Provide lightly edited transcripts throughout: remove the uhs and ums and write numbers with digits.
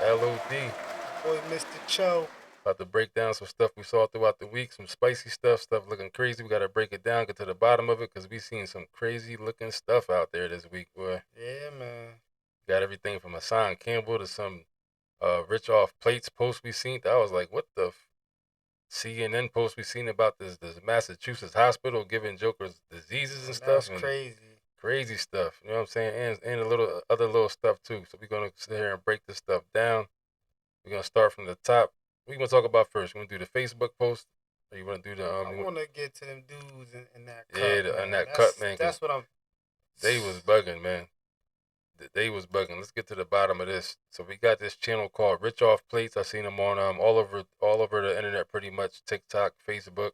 L.O.D. Boy, Mr. Cho. About to break down some stuff we saw throughout the week, some spicy stuff looking crazy. We got to break it down, get to the bottom of it, because we seen some crazy looking stuff out there this week, boy. Yeah, man. Got everything from Hassan Campbell to some rich off plates post we seen. I was like, what the CNN post we seen about this Massachusetts hospital giving jokers diseases and stuff. That's And crazy. crazy stuff. You know what I'm saying? And a little other little stuff too. So we're gonna sit here and break this stuff down. We're gonna start from the top. What you gonna talk about first? You wanna do the Facebook post, or you wanna do the I want to get to them dudes in that cup. Yeah, man. on that cut, man. That's what I'm. They was bugging, man. They was bugging. Let's get to the bottom of this. So we got this channel called Rich Off Plates. I seen them on all over the internet, pretty much TikTok, Facebook.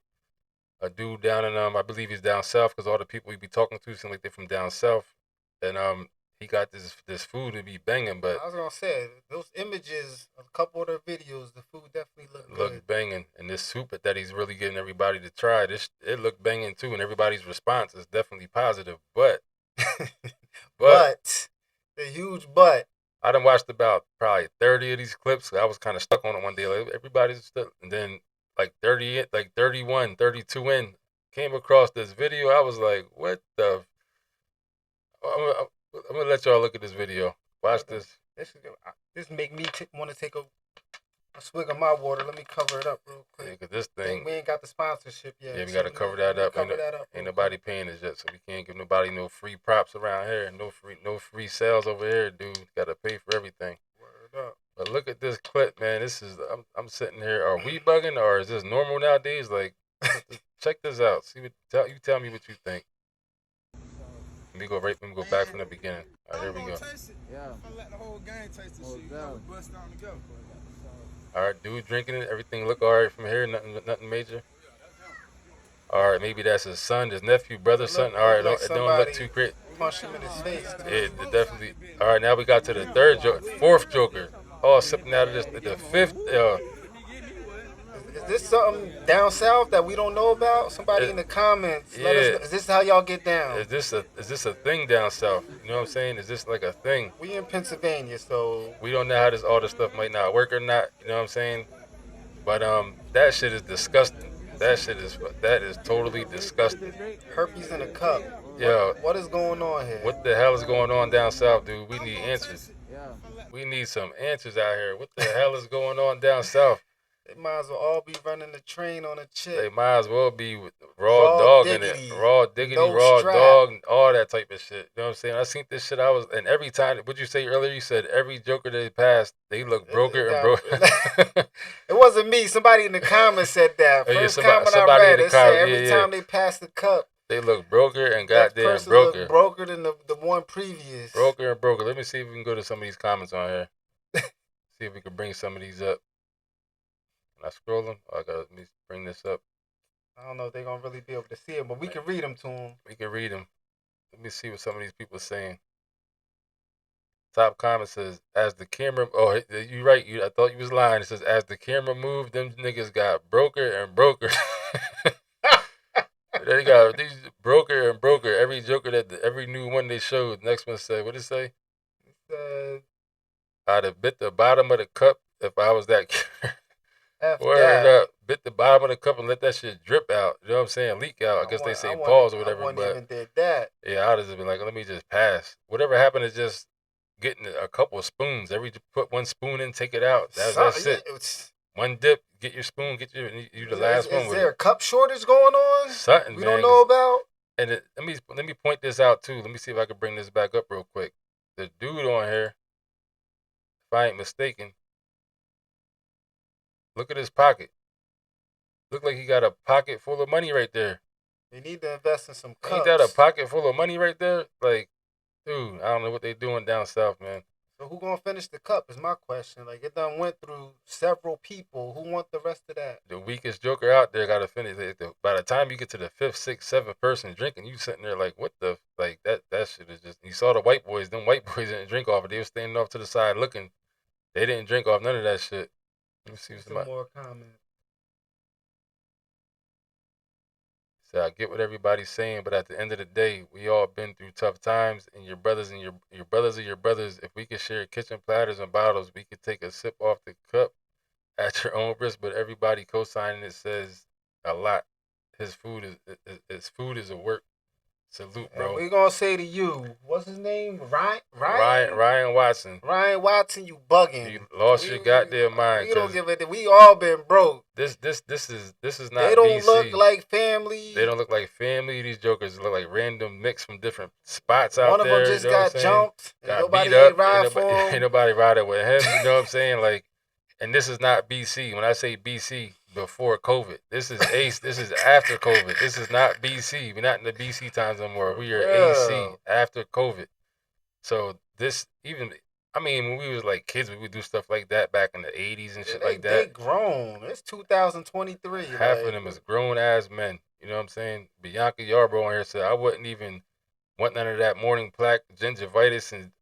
A dude down in I believe he's down south, because all the people we be talking to seem like they're from down south. And he got this food to be banging, but I was gonna say those images, a couple of their videos, the food definitely looked good. Banging. And this soup that he's really getting everybody to try, it looked banging too, and everybody's response is definitely positive. But but the huge but. I done watched about probably 30 of these clips. I was kind of stuck on it one day. Like everybody's still, and then like 30, like 31, 32 in, came across this video. I was like, what the? I'm gonna let y'all look at this video. Watch this. This make me want to take a swig of my water. Let me cover it up real quick. Yeah, 'cause this thing, we ain't got the sponsorship yet. Yeah, we gotta cover that up. Ain't nobody paying us yet, so we can't give nobody no free props around here. No free sales over here, dude. Gotta pay for everything. Word up. But look at this clip, man. This is I'm sitting here. Are we bugging, or is this normal nowadays? Like, check this out. You tell me what you think. Let me go back from the beginning. All right, here we go. Yeah. Let the whole gang taste the shit. You know, bust down to go. All right, dude drinking it. Everything look all right from here. Nothing major. All right, maybe that's his son, his nephew, brother, son. All right, it don't look too great. Punch him in his face. Yeah, definitely. All right, now we got to the fourth Joker. Oh, sipping out of this, the fifth. Is this something down south that we don't know about? Somebody in the comments, let us know. Is this how y'all get down? Is this a thing down south? You know what I'm saying? Is this like a thing? We in Pennsylvania, so we don't know how all this stuff might not work or not. You know what I'm saying? But that shit is disgusting. That is totally disgusting. Herpes in a cup. Yeah. What is going on here? What the hell is going on down south, dude? We need answers. We need some answers out here. What the hell is going on down south? They might as well all be running the train on a chick. They might as well be with raw dog diggity, in it. Raw diggity, no raw strap. Dog, all that type of shit. You know what I'm saying? I seen this shit. And every time, what'd you say earlier? You said every Joker they passed, they look broker and broker. It wasn't me. Somebody in the comments said that. First comment I read, it said every time they pass the cup, they look broker and goddamn broker. Look broker than the one previous. Broker and broker. Let me see if we can go to some of these comments on here. See if we can bring some of these up. When I scroll them, let me bring this up. I don't know if they're going to really be able to see it, but we can read them to them. We can read them. Let me see what some of these people are saying. Top comment says, as the camera... Oh, you right. I thought you was lying. It says, as the camera moved, them niggas got broker and broker. They got these broker and broker. Every Joker every new one they showed. Next one said, what did it say? It said, I'd have bit the bottom of the cup if I was that... Word up. Bit the bottom of the cup and let that shit drip out. You know what I'm saying? Leak out. I guess they say pause or whatever. But even did that. Yeah, I'd have been like, let me just pass. Whatever happened is just getting a couple of spoons. Put one spoon in, take it out. That's it. One dip, get your spoon, you the last one. Is there a cup shortage going on? Something we don't know about. And let me point this out too. Let me see if I can bring this back up real quick. The dude on here, if I ain't mistaken, look at his pocket. Look like he got a pocket full of money right there. They need to invest in some cups. Ain't that a pocket full of money right there? Like, dude, I don't know what they doing down south, man. So who gonna finish the cup is my question. Like, it done went through several people. Who want the rest of that? The weakest Joker out there got to finish it. By the time you get to the 5th, 6th, 7th person drinking, you sitting there like, what the, like, that shit is just, you saw the white boys. Them white boys didn't drink off it. They were standing off to the side looking. They didn't drink off none of that shit. Let me see some more comments. So I get what everybody's saying, but at the end of the day, we all been through tough times, and your brothers and your brothers are your brothers. If we could share kitchen platters and bottles, we could take a sip off the cup at your own risk. But everybody co-signing it says a lot. His food is a work. Salute, bro. And we're gonna say to you, what's his name? Ryan Watson. Ryan Watson, you bugging. You lost your goddamn mind. We don't give it. We all been broke. This is not. They don't BC. look like family. They don't look like family. These jokers look like random mix from different spots out One there. One of them just got jumped. Got nobody beat up. ride for him. Ain't nobody riding with him. You know what I'm saying? Like, and this is not BC. When I say BC, before COVID. This is Ace. This is after COVID. This is not BC. We're not in the BC times no more. We are AC after COVID. So this even, I mean, when we was like kids, we would do stuff like that back in the 80s and shit like that. They grown. It's 2023. Half of them is grown ass men. You know what I'm saying? Bianca Yarbrough on here said, I wouldn't even want none of that morning plaque, gingivitis, and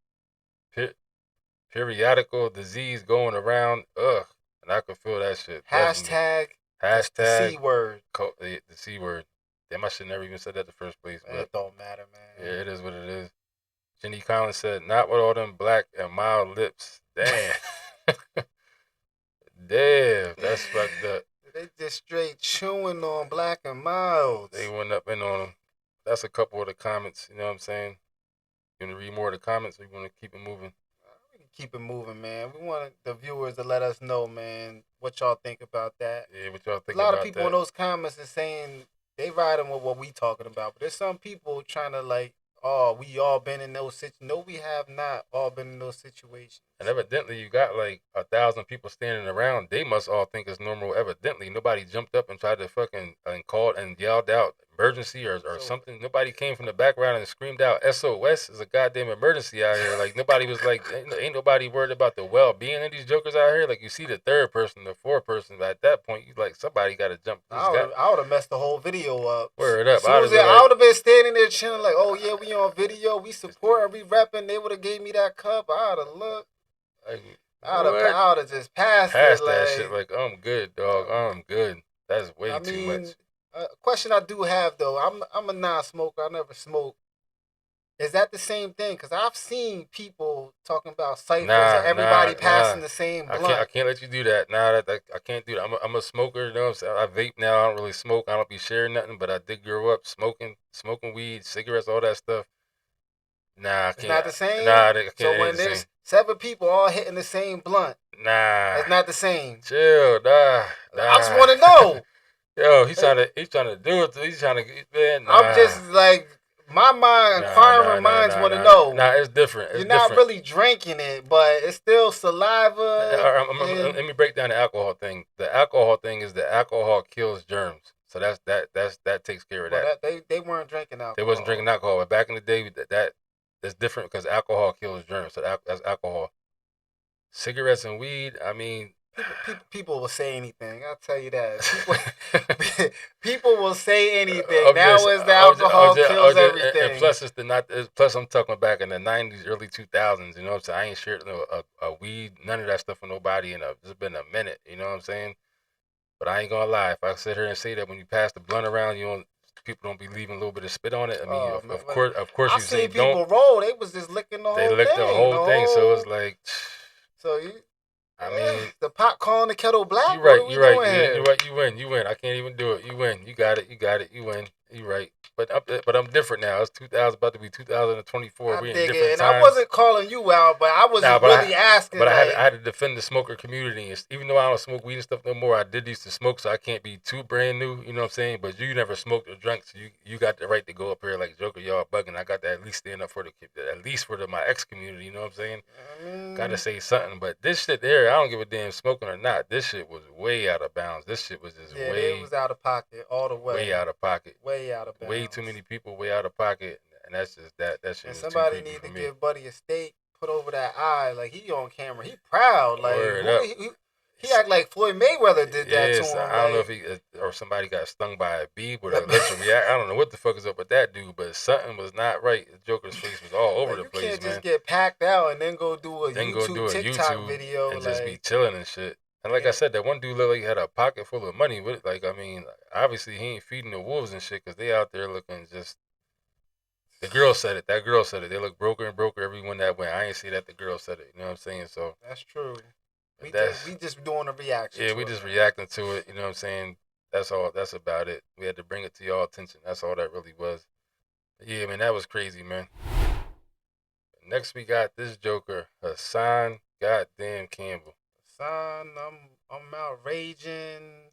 periodical disease going around. Ugh. And I could feel that shit. Hashtag the C word. The C word. Damn, I should never even said that in the first place. But it don't matter, man. Yeah, it is what it is. Jenny Collins said, not with all them black and mild lips. Damn. Damn, that's fucked up. They just straight chewing on black and mild. They went up in on them. That's a couple of the comments, you know what I'm saying? You want to read more of the comments or you want to keep it moving? Keep it moving, man. We want the viewers to let us know, man, what y'all think about that. Yeah, what y'all think about that. A lot of people in those comments are saying they riding with what we talking about. But there's some people trying to like, oh, we all been in those situations. No, we have not all been in those situations. And evidently you got like 1,000 people standing around. They must all think it's normal. Evidently nobody jumped up and tried to fucking and called and yelled out emergency or something. Nobody came from the background and screamed out SOS is a goddamn emergency out here. Like nobody was like, ain't nobody worried about the well-being of these jokers out here. Like you see the third person, the fourth person, but at that point you like somebody got to jump. I would have messed the whole video up. Word up. I would have been standing there chilling like, oh yeah, we on video, we support, we repping. They would have gave me that cup. I would have looked. Like, I would have just passed that like, shit. Like I'm good, dog. I'm good. That's way too much. A question I do have though, I'm a non-smoker. I never smoke. Is that the same thing? Because I've seen people talking about ciphers and everybody passing the same blunt. I can't let you do that. I can't do that. I'm a smoker. You know what I'm saying? I vape now. I don't really smoke. I don't be sharing nothing. But I did grow up smoking weed, cigarettes, all that stuff. Nah, I can't. It's not the same? Nah, I can't. So when there's 7 people all hitting the same blunt, nah, it's not the same. Chill, nah. I just want to know. Yo, he's trying to do it. He's trying to, man. Nah. I'm just like, my mind, inquiring minds want to know. Nah, it's different. You're not really drinking it, but it's still saliva. Let me break down the alcohol thing. The alcohol thing is the alcohol kills germs. So that takes care of that. They weren't drinking alcohol. They wasn't drinking alcohol. But back in the day, that's different because alcohol kills germs. So that's alcohol. Cigarettes and weed, I mean. People will say anything. I'll tell you that. People will say anything. Now is the alcohol kills everything. And plus, plus I'm talking back in the 90s, early 2000s. You know what I'm saying? I ain't shared a weed, none of that stuff with nobody it's been a minute. You know what I'm saying? But I ain't gonna lie. If I sit here and say that when you pass the blunt around, people don't be leaving a little bit of spit on it. I mean, of course, you say don't. I seen people roll. They was just licking the whole thing. They licked the whole thing. So it's like. So I mean, the pot calling the kettle black. You're right. You win. I can't even do it. You win. You got it. You win. You're right. But I'm different now. It's 2000, about to be 2024. We in different times. I wasn't calling you out, but I was really asking. But I had to defend the smoker community. Even though I don't smoke weed and stuff no more, I did used to smoke, so I can't be too brand new. You know what I'm saying? But you never smoked or drank, so you got the right to go up here like Joker, y'all bugging. I got to at least stand up for my ex community. You know what I'm saying? Got to say something. But this shit there, I don't give a damn smoking or not. This shit was way out of bounds. This shit was just it was out of pocket all the way. Way out of pocket. Way out of bounds. Way too many people way out of pocket, and that's just that shit. And somebody need to give Buddy a steak, put over that eye, like he on camera, he proud, like he act like Floyd Mayweather did that to him. I don't know if he or somebody got stung by a bee with an electric react. I don't know what the fuck is up with that dude, but something was not right. The Joker's face was all over the place, man. You can't just get packed out and then go do a YouTube, TikTok video and just be chilling and shit. And like I said, that one dude looked like he had a pocket full of money with it. Like, I mean, obviously he ain't feeding the wolves and shit because they out there looking just. The girl said it. That girl said it. They look broker and broker everyone that went. I ain't see that the girl said it. You know what I'm saying? So that's true. We just doing a reaction. Yeah, we just reacting to it. You know what I'm saying? That's all. That's about it. We had to bring it to y'all attention. That's all that really was. Yeah, man, that was crazy, man. Next we got this joker, Hassan goddamn Campbell. Hassan, I'm out raging.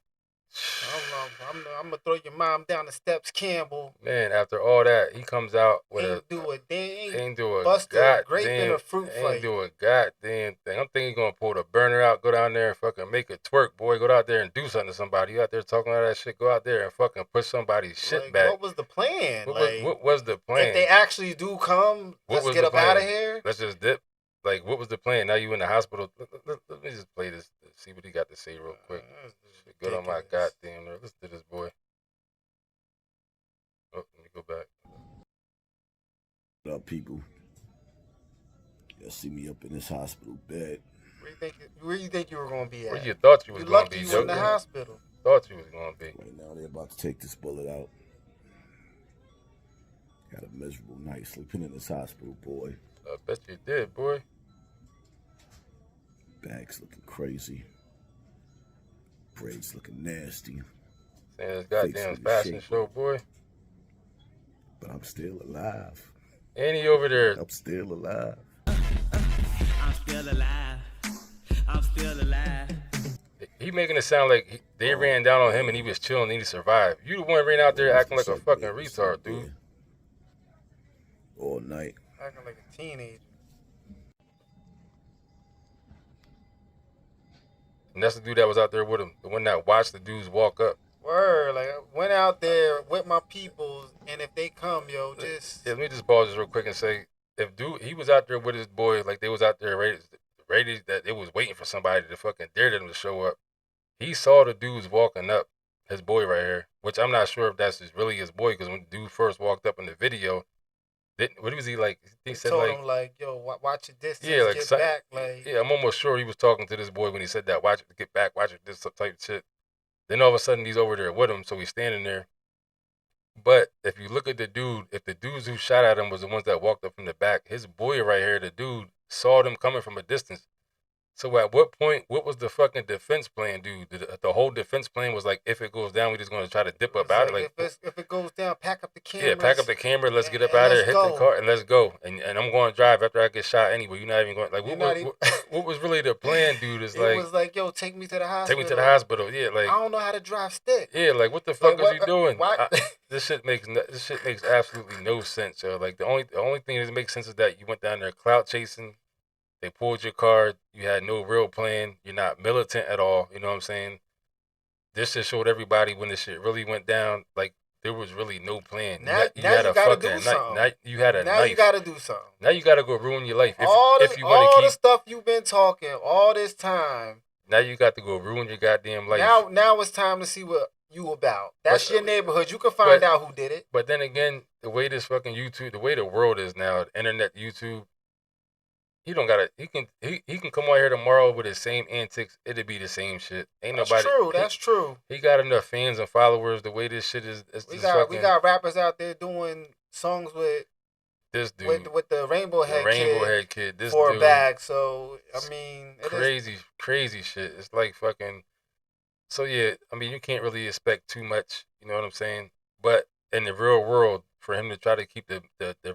I'm gonna throw your mom down the steps, Campbell. Man, after all that, he comes out with ain't do a goddamn grape in a fruit fight. Ain't do a goddamn thing. I'm thinking he's gonna pull the burner out, go down there and fucking make it twerk, boy. Go out there and do something to somebody. You out there talking all that shit, go out there and fucking push somebody's shit back. What was the plan? What was the plan? If they actually do come, let's get up out of here. Let's just dip. Like, what was the plan? Now you in the hospital. Let me just play this, see what he got to say real quick. Good on my goddamn nerve. Listen to this boy. Oh, let me go back. What up, people? Y'all see me up in this hospital bed. Where you think you were going to be at? Where you thought you was going to be? You were in the hospital. Thought you was going to be. Right now, they're about to take this bullet out. Got a miserable night sleeping in this hospital, boy. I bet you did, boy. Bags looking crazy. Braids looking nasty. Saying this goddamn fashion show, boy. But I'm still alive. And he over there. I'm still alive. I'm still alive. I'm still alive. He making it sound like they ran down on him and he was chilling and he survived. You the one ran out there acting like a fucking retard, dude. All night. Acting like a teenager. And that's the dude that was out there with him. The one that watched the dudes walk up. Word, like, I went out there with my peoples, and if they come, yo, just... Yeah, let me just pause this real quick and say, if dude, he was out there with his boy, like they was out there ready that it was waiting for somebody to fucking dare them to show up. He saw the dudes walking up, his boy right here, which I'm not sure if that's really his boy, because when the dude first walked up in the video, what was he like? He said told like, him like, yo, watch your distance, yeah, like, get back. Like, yeah, I'm almost sure he was talking to this boy when he said that, watch it, get back, watch it, this type of shit. Then all of a sudden he's over there with him, so he's standing there. But if you look at the dude, if the dudes who shot at him was the ones that walked up from the back, his boy right here, the dude, saw them coming from a distance. So at what point, what was the fucking defense plan, dude? The whole defense plan was like, if it goes down, we're just going to try to dip up out of it. Like, if it goes down, pack up the camera. Yeah, pack up the camera, let's get up out of here, hit the car, and let's go. And I'm going to drive after I get shot anyway. You're not even going, like, what was really the plan, dude? It was like, yo, take me to the hospital. Take me to the hospital, yeah. Like, I don't know how to drive stick. Yeah, like, what the fuck was you doing? This shit makes absolutely no sense, yo. Like, the only thing that makes sense is that you went down there clout chasing. They pulled your card. You had no real plan. You're not militant at all. You know what I'm saying? This just showed everybody when this shit really went down, like, there was really no plan. Now you gotta do something. Now you had a knife. Now you gotta do something. Now you gotta go ruin your life. All the stuff you've been talking all this time. Now you got to go ruin your goddamn life. Now it's time to see what you about. That's your neighborhood. You can find out who did it. But then again, the way this fucking YouTube, the way the world is now, the internet, YouTube, he don't gotta. He can come out here tomorrow with his same antics. It'd be the same shit. That's true. He got enough fans and followers. The way this shit is, we got rappers out there doing songs with this dude with the rainbow head kid. This for dude, a bag. So I mean, crazy shit. It's like fucking. So yeah, I mean, you can't really expect too much. You know what I'm saying? But in the real world, for him to try to keep the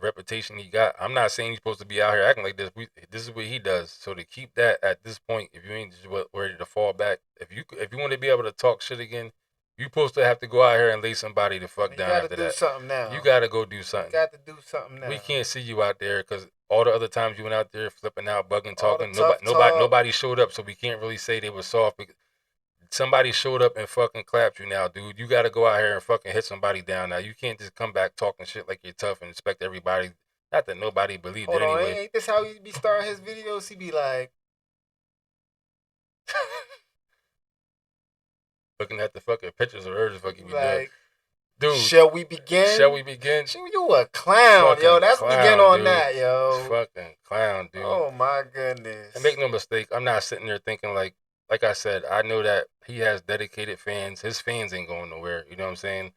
reputation he got, I'm not saying he's supposed to be out here acting like this. This is what he does. So to keep that at this point, if you ain't just ready to fall back, if you want to be able to talk shit again, you're supposed to have to go out here and lay somebody the fuck down after that. You gotta do something now. You gotta go do something. You got to do something now. We can't see you out there because all the other times you went out there flipping out, bugging, talking, nobody showed up. So we can't really say they were soft. Somebody showed up and fucking clapped you now, dude. You got to go out here and fucking hit somebody down now. You can't just come back talking shit like you're tough and expect everybody. Not that nobody believed it anyway. Ain't this how he be starting his videos? He be like... looking at the fucking pictures of her, just fucking be like, dude. Shall we begin? Shall we begin? You a clown, yo. Let's begin on that, yo. Fucking clown, dude. Oh, my goodness. And make no mistake, I'm not sitting there thinking like, like I said, I know that he has dedicated fans. His fans ain't going nowhere. You know what I'm saying?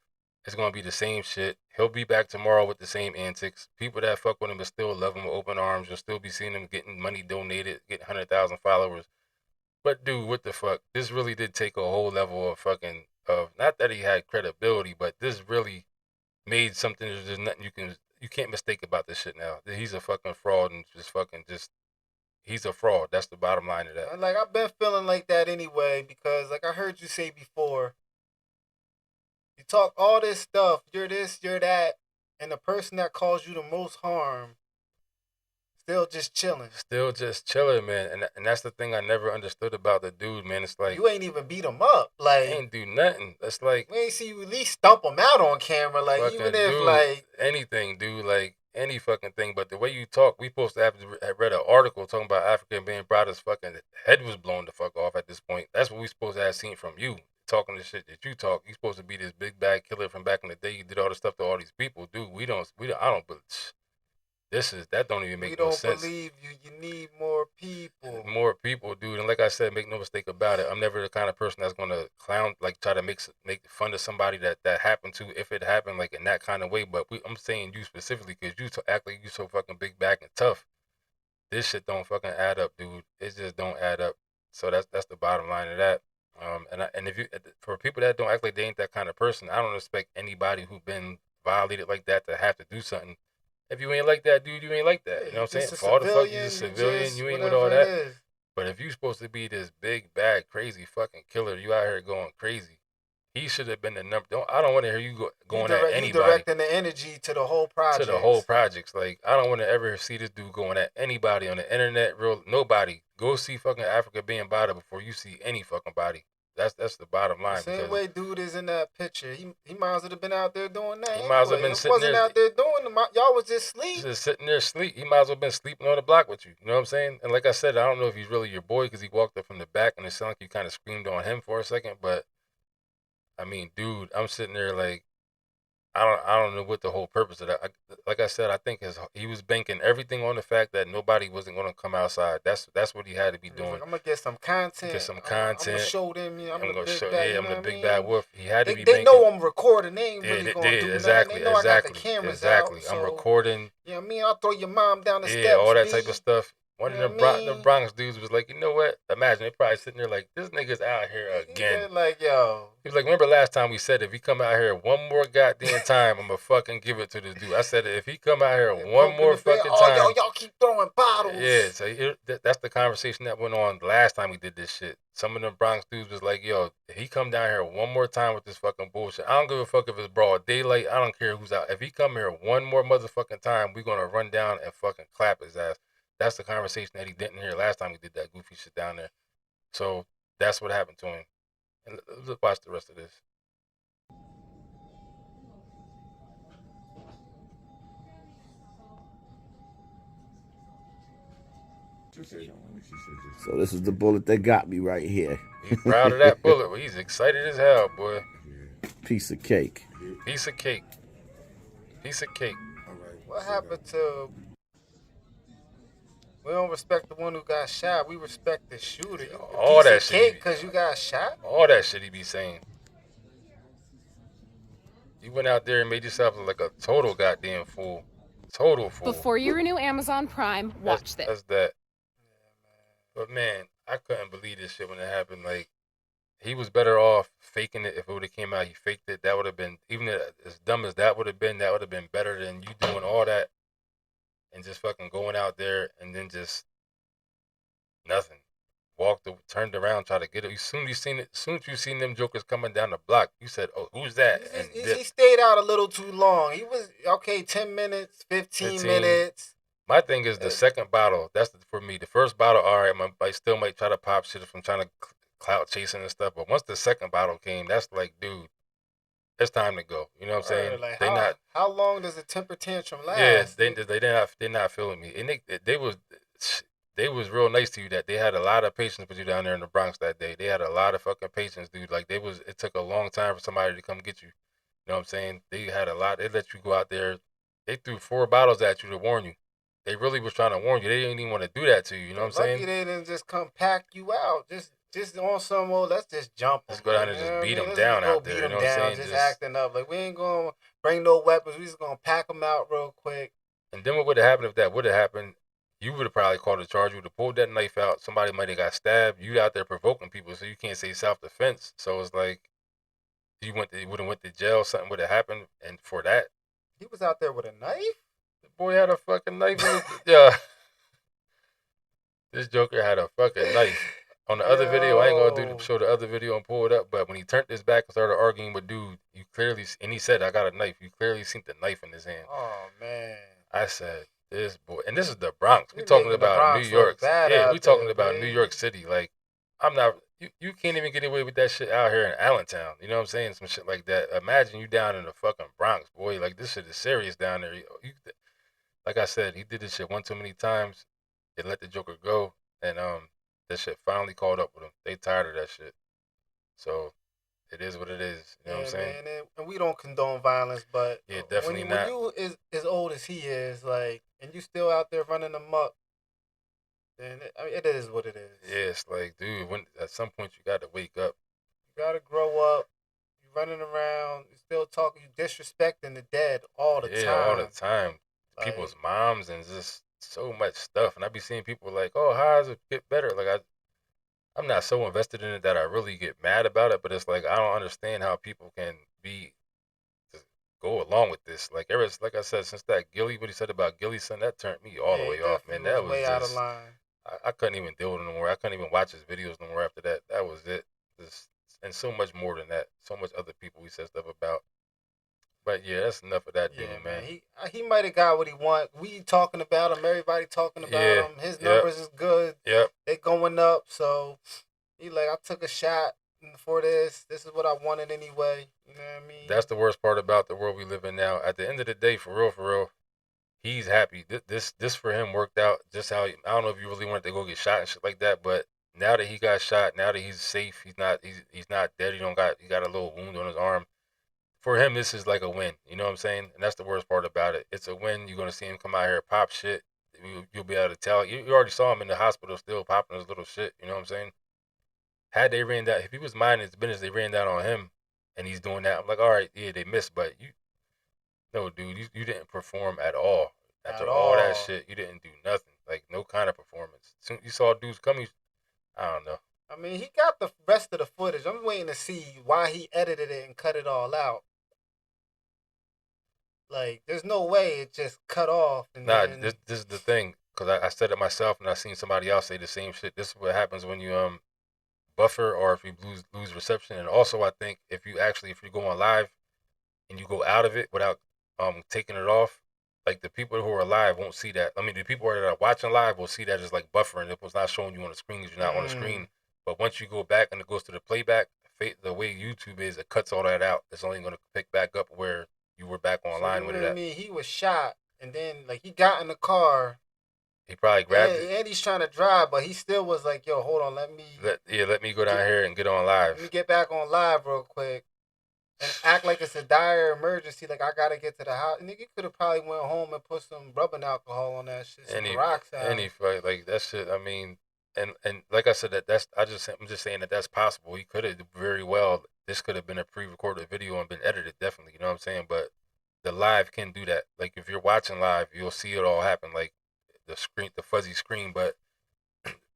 It's gonna be the same shit. He'll be back tomorrow with the same antics. People that fuck with him will still love him with open arms. You'll still be seeing him getting money donated, getting 100,000 followers. But dude, what the fuck? This really did take a whole level of fucking of not that he had credibility, but this really made something there's nothing you can't mistake about this shit now. He's a fucking fraud and just he's a fraud. That's the bottom line of that. Like I've been feeling like that anyway because like I heard you say before, you talk all this stuff, you're this, you're that, and the person that caused you the most harm still just chilling. Still just chilling, man. And that's the thing I never understood about the dude, man. It's like you ain't even beat him up. Like ain't do nothing. It's like we ain't see you at least stump him out on camera. Like even if dude, like anything, dude, like any fucking thing. But the way you talk, we supposed to have read an article talking about African being brought his fucking head was blown the fuck off at this point. That's what we supposed to have seen from you. Talking the shit that you talk. You supposed to be this big bad killer from back in the day. You did all this stuff to all these people, dude. I don't believe that don't even make no sense. We don't believe you. You need more people. More people, dude. And like I said, make no mistake about it. I'm never the kind of person that's gonna clown, like try to make fun of somebody that happened to, if it happened like in that kind of way. But I'm saying you specifically because you act like you so fucking big back and tough. This shit don't fucking add up, dude. It just don't add up. So that's the bottom line of that. And if you for people that don't act like they ain't that kind of person, I don't expect anybody who been violated like that to have to do something. If you ain't like that, dude, you ain't like that. You know what I'm saying? For all the fuck, you a civilian, you ain't with all that. But if you supposed to be this big, bad, crazy fucking killer, you out here going crazy. He should have been the number. I don't want to hear you going at anybody. You directing the energy to the whole project. To the whole projects. Like, I don't want to ever see this dude going at anybody on the internet. Nobody. Go see fucking Africa being body before you see any fucking body. That's the bottom line. Same way dude is in that picture. He might as well have been out there doing that. He might as well have been sitting there. Wasn't out there doing them. Y'all was just sleep. Just sitting there sleep. He might as well have been sleeping on the block with you. You know what I'm saying? And like I said, I don't know if he's really your boy because he walked up from the back and it sounded like you kind of screamed on him for a second. But I mean, dude, I'm sitting there like, I don't know what the whole purpose of that. Like I said, I think he was banking everything on the fact that nobody wasn't going to come outside. That's what he had to be doing. Like, I'm gonna get some content. I'm gonna show them. I'm the big bad wolf. He had to be. They know I'm recording. They ain't really gonna do exactly, nothing. They know I got the cameras out. I'm recording. You know what I mean? I'll throw your mom down the steps. Yeah, all that type of stuff. One of the Bronx dudes was like, you know what? Imagine they probably sitting there like, this nigga's out here again. Yeah, like, yo. He was like, remember last time we said if he come out here one more goddamn time, I'm gonna fucking give it to this dude. I said if he come out here one more fucking time. Oh, y'all keep throwing bottles. Yeah, so that's the conversation that went on last time we did this shit. Some of them Bronx dudes was like, yo, if he come down here one more time with this fucking bullshit, I don't give a fuck if it's broad daylight. I don't care who's out. If he come here one more motherfucking time, we gonna run down and fucking clap his ass. That's the conversation that he didn't hear last time we did that goofy shit down there. So that's what happened to him. And let's watch the rest of this. So this is the bullet that got me right here. He's proud of that bullet. He's excited as hell, boy. Piece of cake. Piece of cake. Piece of cake. All right. What happened to... We don't respect the one who got shot. We respect the shooter. All that shit. Because you got shot? All that shit he be saying. You went out there and made yourself look like a total goddamn fool. Total fool. Before you renew Amazon Prime, watch this. That's that. But man, I couldn't believe this shit when it happened. Like, he was better off faking it. If it would have came out, he faked it. That would have been, even as dumb as that would have been better than you doing all that. And just fucking going out there and then just nothing. Turned around, tried to get it. As soon as you seen them jokers coming down the block, you said, "Oh, who's that?" And he stayed out a little too long. He was okay, 10 minutes, 15 minutes. My thing is the second bottle. That's for me. The first bottle, all right, I still might try to pop shit if I'm trying to clout chasing and stuff. But once the second bottle came, that's like, dude, it's time to go. You know what I'm saying? Like how long does a temper tantrum last? Yeah, they're not feeling me. And they was real nice to you. That they had a lot of patience with you down there in the Bronx that day. They had a lot of fucking patience, dude. Like it took a long time for somebody to come get you. You know what I'm saying? They had a lot. They let you go out there. They threw 4 bottles at you to warn you. They really was trying to warn you. They didn't even want to do that to you. You know what I'm saying? Lucky they didn't just come pack you out. Just just on some old, let's just jump him. Let's go down and just beat him Let's down just go out there. beat You him know what I'm down, saying? just acting up. Like, we ain't going to bring no weapons. We just going to pack him out real quick. And then what would have happened if that would have happened? You would have probably called a charge. You would have pulled that knife out. Somebody might have got stabbed. You out there provoking people, so you can't say self-defense. So it's like, you would have went to jail. Something would have happened, and for that, he was out there with a knife. The boy had a fucking knife. Yeah, this Joker had a fucking knife. On the other video, I ain't gonna show the other video and pull it up. But when he turned his back and started arguing with dude, you clearly, and he said, "I got a knife." You clearly seen the knife in his hand. Oh man! I said, "This boy," and this is the Bronx. We talking about New York. Yeah, we talking about New York City. Like, I'm not. You can't even get away with that shit out here in Allentown. You know what I'm saying? Some shit like that. Imagine you down in the fucking Bronx, boy. Like, this shit is serious down there. Like I said, he did this shit one too many times. They let the Joker go, and that shit finally caught up with him. They tired of that shit. So it is what it is. You know what I'm saying? Man, and we don't condone violence, but yeah, definitely when you is as old as he is, like, and you still out there running amok, then it is what it is. Yeah, it's like, dude, at some point you got to wake up. You got to grow up. You running around, you still talking, you disrespecting the dead all the time. Yeah, all the time. Like, people's moms and just so much stuff. And I be seeing people like, oh, how does it get better? Like, I'm not so invested in it that I really get mad about it, but it's like, I don't understand how people can just go along with this. Like, like I said, since that what he said about Gilly's son, that turned me all the way off, man. That was way just, out of line. I couldn't even deal with it no more. I couldn't even watch his videos no more after that. That was it. And so much more than that. So much other people we said stuff about. But yeah, that's enough of that dude, man. He might have got what he want. We talking about him. Everybody talking about him. His numbers is good. Yep. They going up. So he like, I took a shot for this. This is what I wanted anyway. You know what I mean? That's the worst part about the world we live in now. At the end of the day, for real, he's happy. This for him worked out just how I don't know if you really wanted to go get shot and shit like that, but now that he got shot, now that he's safe, he's not dead. He got a little wound on his arm. For him, this is like a win. You know what I'm saying? And that's the worst part about it. It's a win. You're gonna see him come out here pop shit. You'll be able to tell. You already saw him in the hospital still popping his little shit. You know what I'm saying? Had they ran down, if he was minding his business, they ran down on him, and he's doing that. I'm like, all right, yeah, they missed, but no, dude, you didn't perform at all. After all that shit, you didn't do nothing. Like, no kind of performance. Soon you saw dudes coming. I don't know. I mean, he got the rest of the footage. I'm waiting to see why he edited it and cut it all out. Like, there's no way it just cut off. This is the thing, because I said it myself, and I seen somebody else say the same shit. This is what happens when you buffer or if you lose reception. And also, I think if you go on live and you go out of it without taking it off, like, the people who are live won't see that. I mean, the people that are watching live will see that as like buffering. It was not showing you on the screen because you're not on the screen. But once you go back and it goes to the playback, the way YouTube is, it cuts all that out. It's only going to pick back up where you were back online with it. I mean, he was shot, and then like he got in the car. He probably grabbed it. And he's trying to drive, but he still was like, "Yo, hold on, let me go down here and get on live. Let me get back on live real quick, and act like it's a dire emergency. Like, I gotta get to the house." Nigga could have probably went home and put some rubbing alcohol on that shit, some peroxide. Any fight like that shit. I mean, and like I said, I'm just saying that's possible. He could have very well. This could have been a pre-recorded video and been edited, definitely. You know what I'm saying? But the live can do that. Like, if you're watching live, you'll see it all happen. Like, the fuzzy screen. But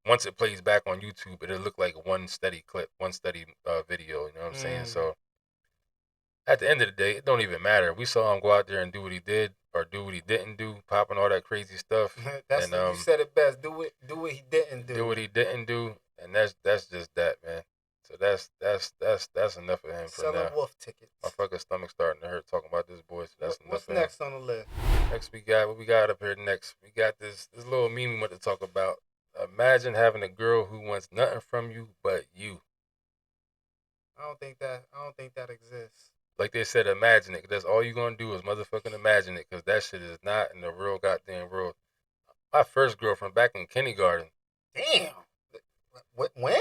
once it plays back on YouTube, it'll look like one steady clip, one steady video. You know what I'm saying? So at the end of the day, it don't even matter. We saw him go out there and do what he did or do what he didn't do, popping all that crazy stuff. That's and, you said it best. Do what he didn't do. Do what he didn't do, and that's just that, man. So that's enough of him for Selling now. wolf tickets. My fucking stomach's starting to hurt talking about this boy. So that's enough. What's next on the list? Next what we got up here next? We got this little meme we want to talk about. Imagine having a girl who wants nothing from you but you. I don't think that exists. Like they said, imagine it. That's all you're gonna do is motherfucking imagine it, because that shit is not in the real goddamn world. My first girlfriend back in kindergarten. Damn. When?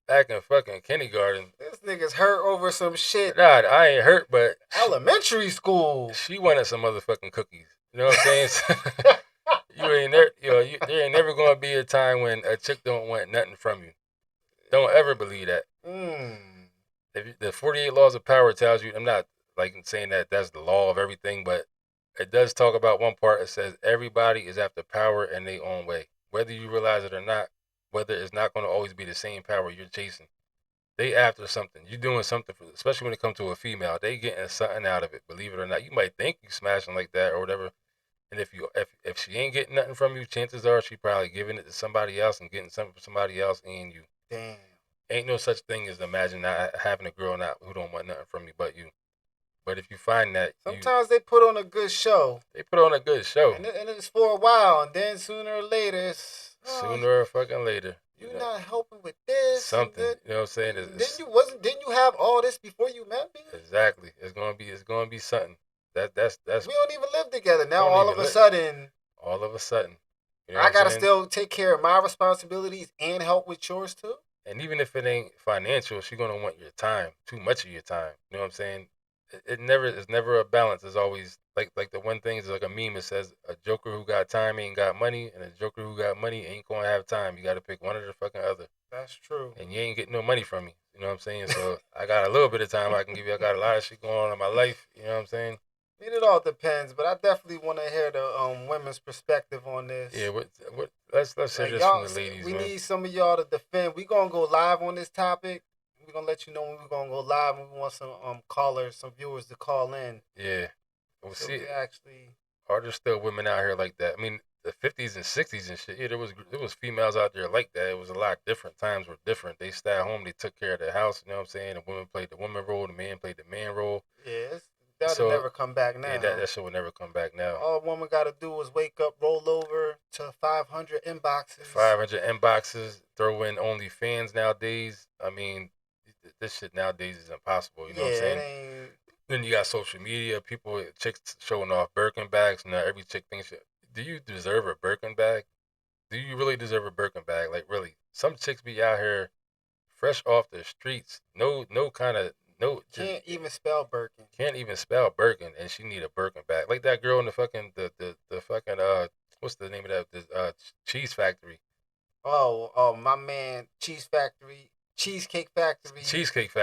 Back in fucking kindergarten. This nigga's hurt over some shit. Nah, I ain't hurt, but elementary school. She wanted some motherfucking cookies. You know what I'm saying? There ain't never gonna be a time when a chick don't want nothing from you. Don't ever believe that. If the 48 laws of power tells you, I'm not like saying that that's the law of everything, but it does talk about one part. It says everybody is after power in their own way, whether you realize it or not. Whether it's not going to always be the same power you're chasing. They after something. You're doing something for, especially when it comes to a female. They getting something out of it. Believe it or not, you might think you smashing like that or whatever. And if she ain't getting nothing from you, chances are she probably giving it to somebody else and getting something from somebody else and you. Damn. Ain't no such thing as imagine not having a girl who don't want nothing from you but you. But if you find that sometimes they put on a good show. They put on a good show. And it's for a while, and then sooner or later it's sooner or fucking later. You're not helping with this. Something. You know what I'm saying? Didn't you have all this before you met me? Exactly. It's gonna be something. That's we don't even live together. Now all of a sudden. You know I gotta still take care of my responsibilities and help with yours too. And even if it ain't financial, she's gonna want your time, too much of your time. You know what I'm saying? It's never a balance. It's always like the one thing is like a meme. It says a joker who got time ain't got money, and a joker who got money ain't gonna have time. You gotta pick one or the fucking other. That's true. And you ain't getting no money from me. You know what I'm saying? So I got a little bit of time I can give you. I got a lot of shit going on in my life. You know what I'm saying? I mean, it all depends, but I definitely want to hear the women's perspective on this. Yeah, let's hear this from the ladies. We need some of y'all to defend. We gonna go live on this topic. We're gonna let you know when we're gonna go live, and we want some callers, some viewers to call in. Yeah. Well, so see, actually, are there still women out here like that? I mean, the 50s and 60s and shit. Yeah, there was females out there like that. It was a lot different. Times were different. They stayed at home. They took care of their house. You know what I'm saying? The women played the woman role. The man played the man role. Yeah, that'll never come back now. Yeah, that shit will never come back now. All a woman got to do is wake up, roll over to 500 inboxes. 500 inboxes. Throw in OnlyFans nowadays. I mean, this shit nowadays is impossible. You know what I'm saying? Then you got social media, chicks showing off Birkin bags. Now every chick thinks, do you deserve a Birkin bag? Do you really deserve a Birkin bag? Like, really? Some chicks be out here fresh off the streets. Can't even spell Birkin. Can't even spell Birkin, and she need a Birkin bag. Like that girl in the fucking, what's the name of that? Cheese Factory. Oh, my man, Cheesecake Factory.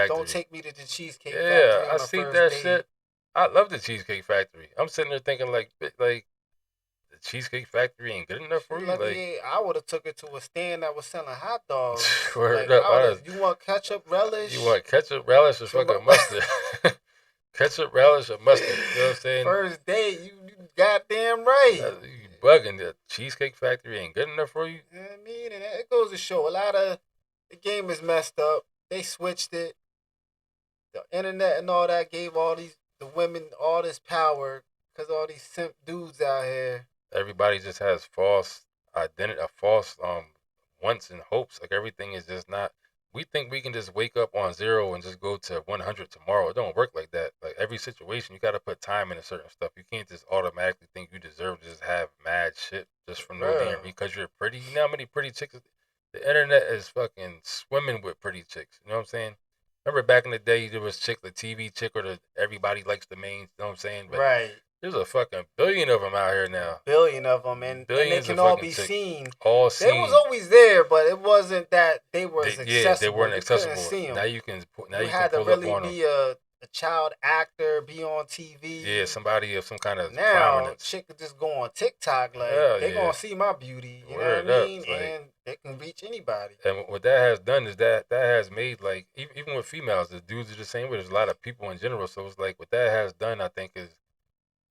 Don't take me to the Cheesecake Factory. Yeah, I see that shit. I love the Cheesecake Factory. I'm sitting there thinking like the Cheesecake Factory ain't good enough for you. I would have took it to a stand that was selling hot dogs. You want ketchup relish? You want ketchup relish or fucking mustard? Ketchup relish or mustard? You know what I'm saying? First date, you goddamn right. You bugging. The Cheesecake Factory ain't good enough for you. You know what I mean? And it goes to show a lot of the game is messed up. They switched it. The internet and all that gave the women all this power because all these simp dudes out here. Everybody just has false identity, false wants and hopes. Like everything is just not. We think we can just wake up on 0 and just go to 100 tomorrow. It don't work like that. Like every situation, you got to put time into certain stuff. You can't just automatically think you deserve to just have mad shit just from no damn because you're pretty. You know how many pretty chicks? The internet is fucking swimming with pretty chicks. You know what I'm saying? Remember back in the day, there was the TV chick or everybody likes the main. You know what I'm saying? But right. There's a fucking billion of them out here now. Billion of them, and they can all be seen. All seen. They was always there, but it wasn't that they were accessible. Yeah, they weren't accessible. See them. Now you can. Now you had to really be a child actor, be on TV. Yeah, somebody of some kind of prominence. Chick could just go on TikTok, like they gonna see my beauty. You know what I mean? And they can reach anybody. And what that has done is that has made like even with females, the dudes are the same way. There's a lot of people in general, so it's like what that has done, I think, is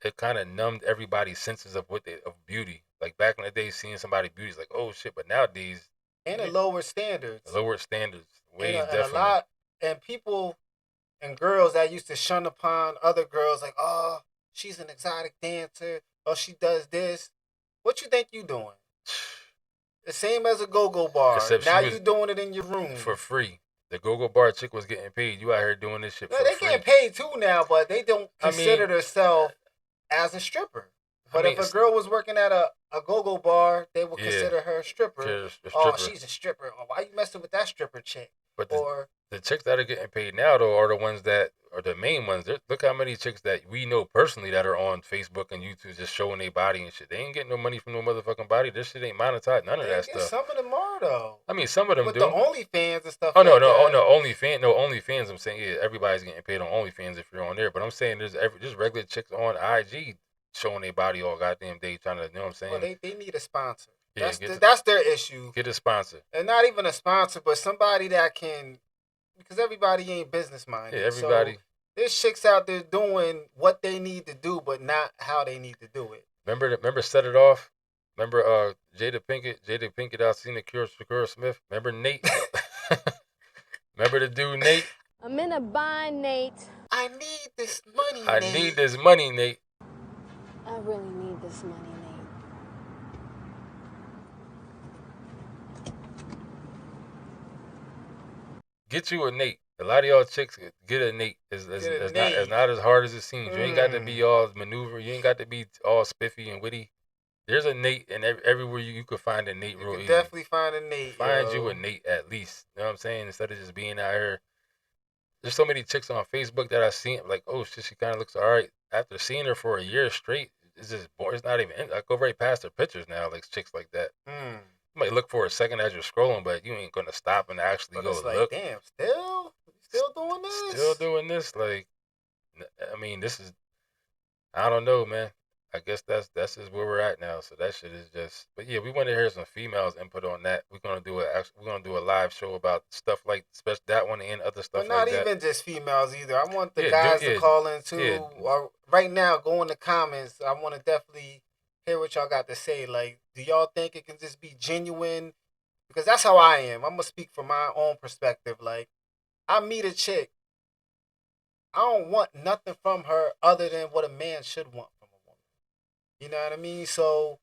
it kind of numbed everybody's senses of of beauty. Like back in the day, seeing somebody's beauty is like, oh shit, but nowadays and the lower standards. Way and definitely. And people and girls that used to shun upon other girls, like, oh, she's an exotic dancer, or she does this. What you think you doing? The same as a go-go bar. Except now you doing it in your room for free. The go-go bar chick was getting paid. You out here doing this shit for free. They getting paid too now, but they don't consider themselves as a stripper. But if a girl was working at a go-go bar, they would consider her a stripper. Oh, she's a stripper. Oh, why you messing with that stripper chick? But or the chicks that are getting paid now though are the ones that are the main ones. Look how many chicks that we know personally that are on Facebook and YouTube just showing their body and shit. They ain't getting no money from no motherfucking body. This shit ain't monetized. None of that stuff. some of them are though. I mean, some of them With do. the OnlyFans and stuff. Oh no, like no, that. oh no, OnlyFans. I'm saying yeah, everybody's getting paid on OnlyFans if you're on there. But I'm saying there's regular chicks on IG showing their body all goddamn day, trying to, you know what I'm saying? Well, they need a sponsor. Yeah, that's their issue. Get a sponsor, and not even a sponsor, but somebody that can, because everybody ain't business minded. Yeah, everybody. So there's chicks out there doing what they need to do, but not how they need to do it. Remember Set It Off. Remember Jada Pinkett out seeing the Shakira Smith. Remember Nate. Remember the dude Nate. I'm in a bind, Nate. I need this money, Nate. I need this money, Nate. I really need this money, Nate. Get you a Nate. A lot of y'all chicks get a Nate. It's not as hard as it seems. You ain't got to be all maneuver. You ain't got to be all spiffy and witty. There's a Nate, and everywhere you could find a Nate real easy. Definitely find a Nate. Find you a Nate at least. You know what I'm saying? Instead of just being out here. There's so many chicks on Facebook that I've seen, like, oh shit, she kind of looks all right. After seeing her for a year straight, it's just boring. It's not even. I go right past her pictures now, like chicks like that. You might look for a second as you're scrolling, but you ain't gonna stop and actually go like, look. Damn, still doing this? Still doing this? Like, I mean, this is. I don't know, man. I guess that's just where we're at now. So that shit is just. But yeah, we want to hear some females input on that. We're gonna do a live show about stuff like, especially that one and other stuff. But not like even just females either. I want the guys to call in too. Yeah. Or right now, go in the comments. I want to definitely hear what y'all got to say. Like, do y'all think it can just be genuine? Because that's how I am. I'm gonna speak from my own perspective. Like, I meet a chick. I don't want nothing from her other than what a man should want from a woman. You know what I mean? So,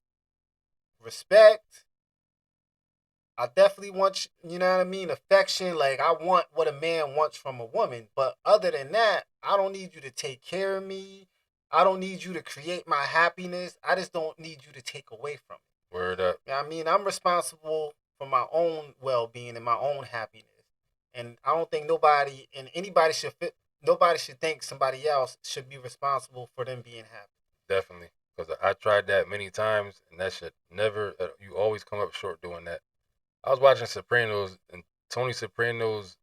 respect. I definitely want, you know what I mean, affection. Like, I want what a man wants from a woman. But other than that, I don't need you to take care of me. I don't need you to create my happiness. I just don't need you to take away from it. Word up. You know what I mean? I'm responsible for my own well-being and my own happiness. And I don't think nobody should think somebody else should be responsible for them being happy. Definitely. Because I tried that many times, and that shit never, you always come up short doing that. I was watching Sopranos, and Tony Soprano's,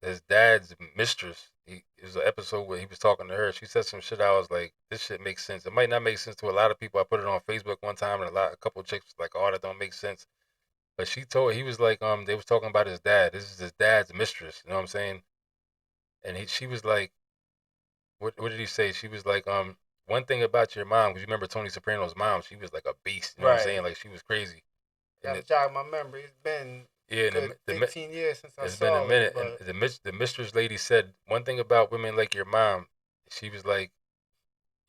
his dad's mistress, it was an episode where he was talking to her. She said some shit. I was like, this shit makes sense. It might not make sense to a lot of people. I put it on Facebook one time, and a couple of chicks was like, oh, that don't make sense. But he was like, they was talking about his dad. This is his dad's mistress. You know what I'm saying? And she was like, what did he say? She was like, one thing about your mom, because you remember Tony Soprano's mom, she was like a beast. You know what I'm saying? Like, she was crazy. Gotta jog my memory. It's been 15 years since I saw it. It's been a minute. And the mistress lady said, one thing about women like your mom, she was like,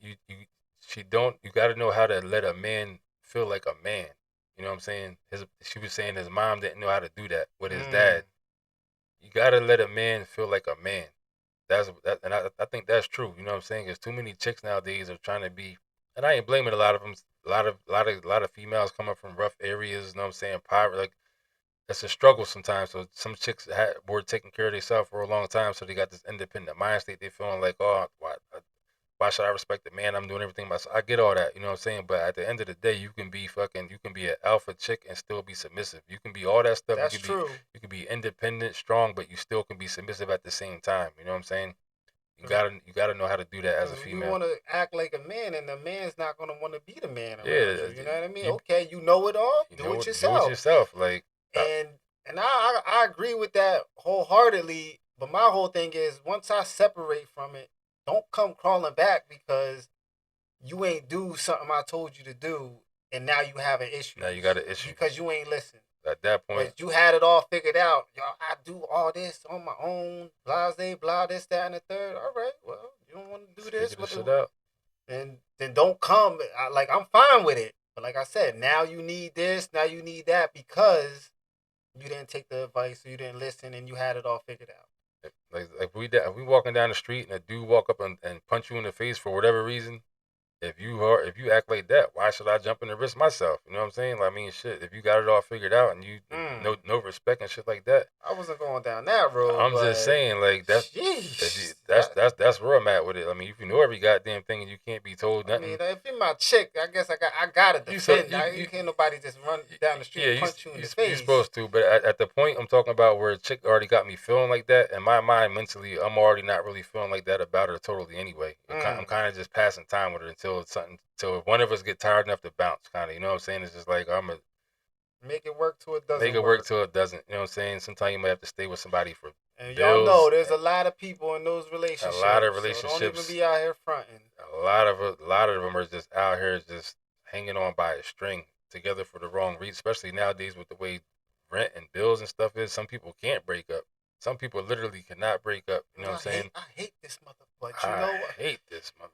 you got to know how to let a man feel like a man. You know what I'm saying? She was saying his mom didn't know how to do that with his dad. You got to let a man feel like a man. And I think that's true. You know what I'm saying? Because too many chicks nowadays are trying to be, and I ain't blaming a lot of them. A lot of females coming from rough areas. You know what I'm saying? Poverty, like, it's a struggle sometimes. So some chicks were taking care of themselves for a long time, so they got this independent mind state. They feeling like, oh, why should I respect the man? I'm doing everything myself. I get all that, you know what I'm saying? But at the end of the day, you can be an alpha chick and still be submissive. You can be all that stuff. That's true. You can be independent, strong, but you still can be submissive at the same time. You know what I'm saying? You gotta know how to do that as a female. You want to act like a man, and the man's not gonna want to be the man around you. You know what I mean? Okay, you know it all. Do it yourself. Do it yourself, like. And I agree with that wholeheartedly. But my whole thing is, once I separate from it, don't come crawling back because you ain't do something I told you to do, and now you have an issue. Now you got an issue because you ain't listened. At that point, but you had it all figured out. Y'all, I do all this on my own. Blase, blah, this, that, and the third. All right, well, you don't want to do this. And then don't come. I'm fine with it. But like I said, now you need this. Now you need that because you didn't take the advice or you didn't listen and you had it all figured out. Like we walking down the street and a dude walk up and punch you in the face for whatever reason, if you act like that, why should I jump in and risk myself? You know what I'm saying? Like, I mean, shit. If you got it all figured out and you no respect and shit like that, I wasn't going down that road. I'm just saying, like that's where I'm at with it. I mean, if you know every goddamn thing and you can't be told nothing. I mean, if you're my chick, I guess I gotta defend. You can't nobody just run down the street and punch you in the face. You're supposed to, but at the point I'm talking about where a chick already got me feeling like that, in my mind mentally, I'm already not really feeling like that about her totally anyway. I'm kind of just passing time with her until one of us get tired enough to bounce, kind of. You know what I'm saying? It's just like make it work till it doesn't. Make it work till it doesn't. You know what I'm saying? Sometimes you might have to stay with somebody for and bills. Y'all know there's a lot of people in those relationships. A lot of relationships. So don't even be out here fronting. A lot of them are just out here just hanging on by a string together for the wrong reason. Especially nowadays with the way rent and bills and stuff is. Some people can't break up. Some people literally cannot break up. You know what I'm saying? I hate this motherfucker. I hate this motherfucker.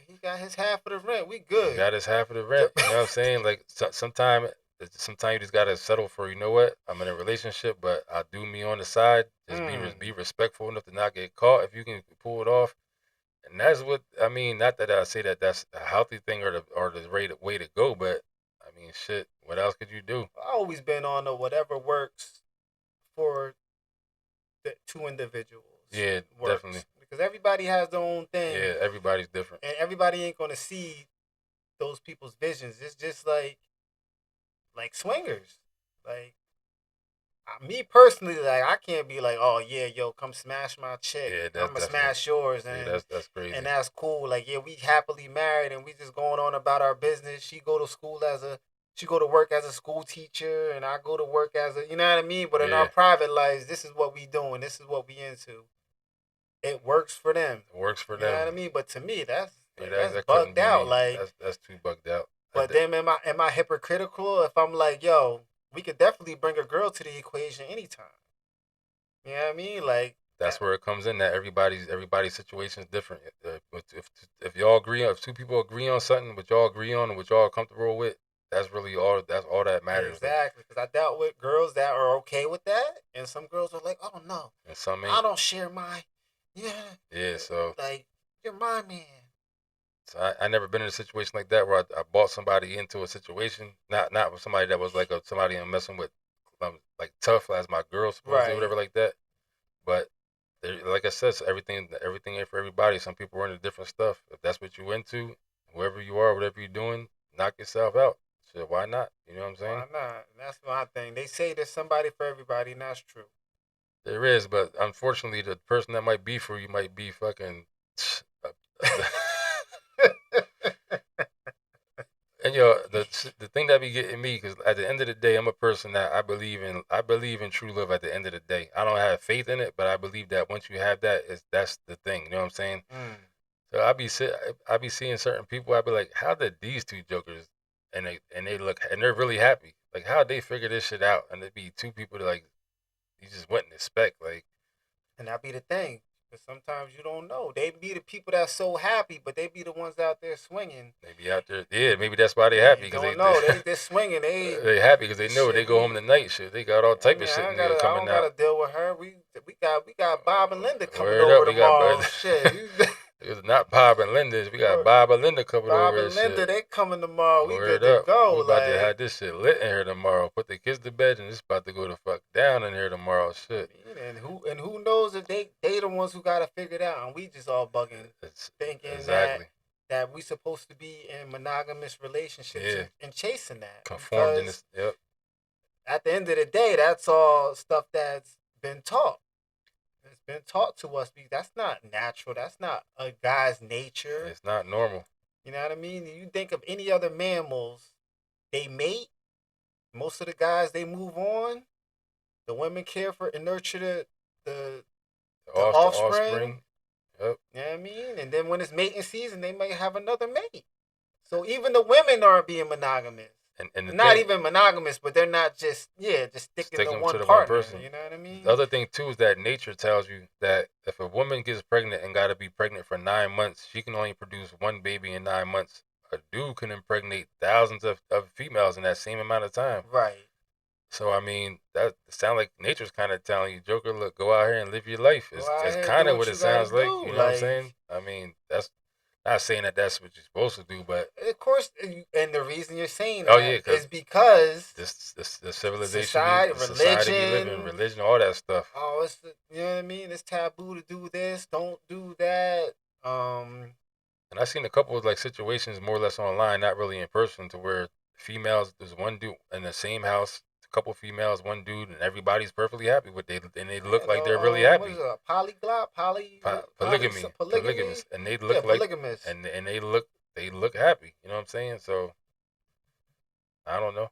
He got his half of the rent. We good. He got his half of the rent. You know what I'm saying? Like sometimes you just gotta settle for, you know what? I'm in a relationship, but I do me on the side. Just be respectful enough to not get caught if you can pull it off. And that's what I mean. Not that I say that that's a healthy thing or the way to go, but I mean, shit. What else could you do? I've always been on the whatever works for the two individuals. Yeah, definitely. Because everybody has their own thing. Yeah, everybody's different, and everybody ain't gonna see those people's visions. It's just like swingers. Like me personally, like I can't be like, oh yeah, yo, come smash my chick. Yeah, I'm gonna smash yours, and that's crazy. And that's cool. Like, yeah, we happily married, and we just going on about our business. She go to work as a school teacher, and I go to work as a, you know what I mean. But in our private lives, this is what we doing. This is what we into. It works for them. It works for them. You know what I mean? But to me, that's bugged out. Like that's too bugged out. But then am I hypocritical if I'm like, yo, we could definitely bring a girl to the equation anytime. You know what I mean? Like that's where it comes in that everybody's situation is different. If y'all agree on, if two people agree on something, what y'all agree on and what y'all are comfortable with, that's really all. That's all that matters. Exactly, because I dealt with girls that are okay with that, and some girls are like, oh no, and some ain't. I don't share my, yeah. So like you're my man. So I never been in a situation like that where I bought somebody into a situation, not with somebody that was like somebody I'm messing with, like tough as my girl, supposedly, whatever like that. But like I said, so everything ain't for everybody. Some people are into different stuff. If that's what you into, whoever you are, whatever you're doing, knock yourself out. So why not? You know what I'm saying? Why not? That's my thing. They say there's somebody for everybody, and that's true. There is, but unfortunately, the person that might be for you might be fucking. And the thing that be getting me, because at the end of the day, I'm a person that I believe in true love. At the end of the day, I don't have faith in it, but I believe that once you have that, that's the thing. You know what I'm saying? So I be seeing certain people. I be like, how did these two jokers, and they look, and they're really happy. Like, how they figure this shit out? And it be two people that like you just wouldn't expect. Like, and that be the thing. But sometimes you don't know. They be the people that's so happy, but they be the ones out there swinging. They be out there, yeah. Maybe that's why they happy, because they're swinging. They happy because they know they go home tonight. Shit, they got all type of shit coming out. I don't gotta deal with her. We got Bob and Linda coming over tomorrow. Shit. It's not Bob and Linda. We got Bob and Linda coming over. Bob and Linda, they coming tomorrow. We good to go. We about to have this shit lit in here tomorrow. Put the kids to bed, and it's about to go the fuck down in here tomorrow. Shit. And who knows if they the ones who got it figured out, and we just all bugging, thinking that we supposed to be in monogamous relationships and chasing that. Conformed in this. Yep. At the end of the day, that's all stuff that's been taught. It's been taught to us. That's not natural. That's not a guy's nature. It's not normal. You know what I mean? You think of any other mammals, they mate. Most of the guys, they move on. The women care for and nurture the offspring. Yep. You know what I mean? And then when it's mating season, they may have another mate. So even the women aren't being monogamous. And not even monogamous, but they're not just sticking to one person. You know what I mean? The other thing too is that nature tells you that if a woman gets pregnant and got to be pregnant for 9 months, she can only produce one baby in 9 months. A dude can impregnate thousands of females in that same amount of time. Right. So I mean, that sounds like nature's kind of telling you, Joker, look, go out here and live your life. It's kind of what it sounds like. You know what I'm saying? I mean, that's Not saying that that's what you're supposed to do, but of course, and the reason you're saying Oh, that yeah, 'cause is because the civilization, society, the society we live in, religion, religion, all that stuff. oh, you know what I mean? It's taboo to do this. Don't do that. And I've seen a couple of like situations more or less online, not really in person, to where females, there's one dude in the same house, a couple females, one dude, and everybody's perfectly happy with they, and they look like they're really What happy. is it? Polyglot, Polygamy, polygamous, and they look like, polygamous. and they look happy. You know what I'm saying? So I don't know.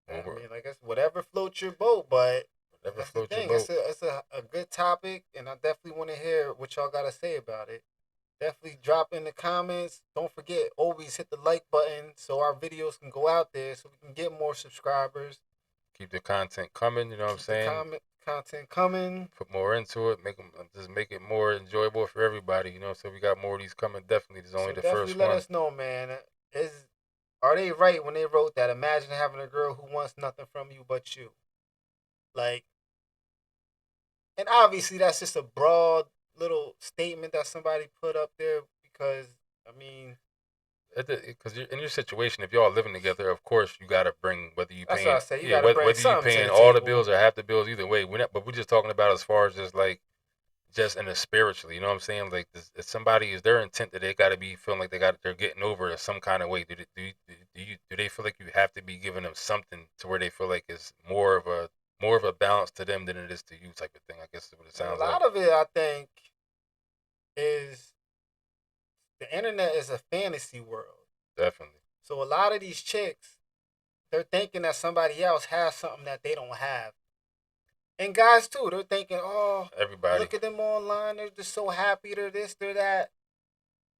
I mean, I guess whatever floats your boat, but Whatever that's the floats your thing. boat. It's a good topic, and I definitely want to hear what y'all got to say about it. Definitely drop in the comments. Don't forget, always hit the like button so our videos can go out there so we can get more subscribers. Keep the content coming. You know what I'm saying? Content coming. Put more into it. Make it more enjoyable for everybody. You know, so we got more of these coming. Definitely, this is only the first Let one. us know, man. Are they right when they wrote that? Imagine having a girl who wants nothing from you but you. Like, and obviously that's just a broad little statement that somebody put up there because, I mean, because in your situation, if y'all living together, of course you gotta bring whether you paying, that's what I say. You gotta bring whether you something paying to the all the table. bills or half the bills, either way. But we're just talking about as far as just like just in a spiritually. You know what I'm saying? Like, if somebody is their intent that they gotta be feeling like they're getting over it some kind of way. Do they feel like you have to be giving them something to where they feel like it's more of a balance to them than it is to you type of thing? I guess is what it sounds like. A lot of it, I think, is the internet is a fantasy world. Definitely. So a lot of these chicks, they're thinking that somebody else has something that they don't have. And guys too, they're thinking, oh, everybody, look at them online. They're just so happy. They're this, they're that.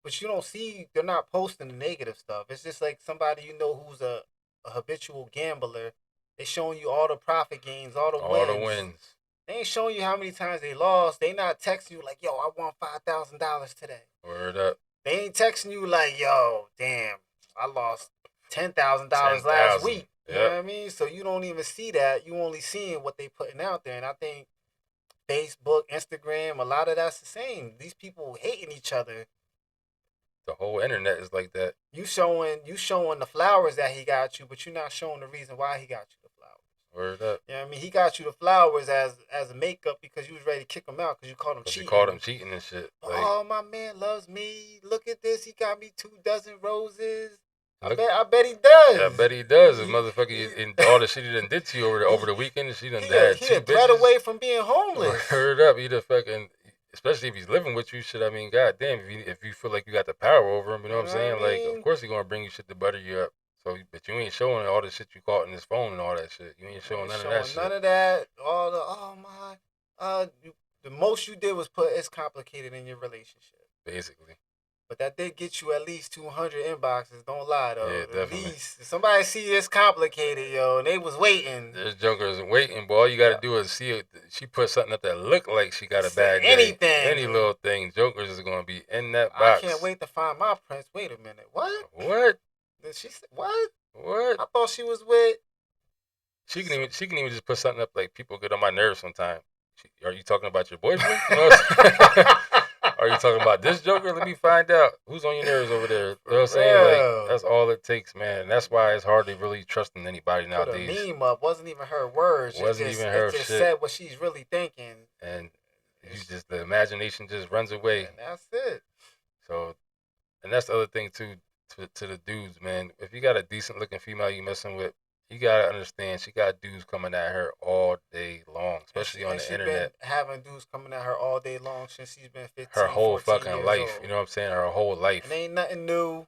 But you don't see, they're not posting the negative stuff. It's just like somebody you know who's a habitual gambler. They're showing you all the profit gains, all the wins. They ain't showing you how many times they lost. They not texting you like, yo, I won $5,000 today. Word up. They ain't texting you like, yo, damn, I lost $10,000 last week. You know what I mean? So you don't even see that. You only seeing what they putting out there. And I think Facebook, Instagram, a lot of that's the same. These people hating each other. The whole internet is like that. You showing the flowers that he got you, but you're not showing the reason why he got you the flowers. Word up. You know what I mean? He got you the flowers as a makeup because you was ready to kick him out because you called him cheating. You called him cheating and shit. Like, oh, my man loves me. Look at this. He got me 24 roses. I bet he does. I bet he does. This motherfucker, and all the shit he done did to you over the weekend, she done had he a threat away from being homeless. Heard up, he the fucking, especially if he's living with you, shit. I mean, goddamn, if you feel like you got the power over him, you know what I'm saying? Like, of course he gonna bring you shit to butter you up. So, but you ain't showing all the shit you caught in his phone and all that shit. You ain't showing none of that shit. None of that. All the the most you did was put it's complicated in your relationship. Basically. But that did get you at least 200 inboxes. Don't lie, though. Yeah, definitely. At least if somebody see it's complicated, yo, and they was waiting. This joker isn't waiting, boy. All you got to do is see it. She put something up that look like she got a bad day. Anything. Any little thing. Jokers is going to be in that box. I can't wait to find my prince. Wait a minute. What? What? Then she said, what? What? I thought she was with. She can even just put something up like people get on my nerves sometimes. Are you talking about your boyfriend? You know Are you talking about this joker? Let me find out. Who's on your nerves over there? You know what I'm saying? Like, that's all it takes, man. That's why it's hard to really trust in anybody nowadays. Put a meme up. Wasn't even her words. Wasn't even her shit. It just said what she's really thinking. And the imagination just runs away. And that's it. So, and that's the other thing, too, to the dudes, man. If you got a decent looking female you messing with, you gotta understand she got dudes coming at her all day long, especially on the internet. Been having dudes coming at her all day long since she's been 15. Her whole fucking life, old. You know what I'm saying? Her whole life. And ain't nothing new.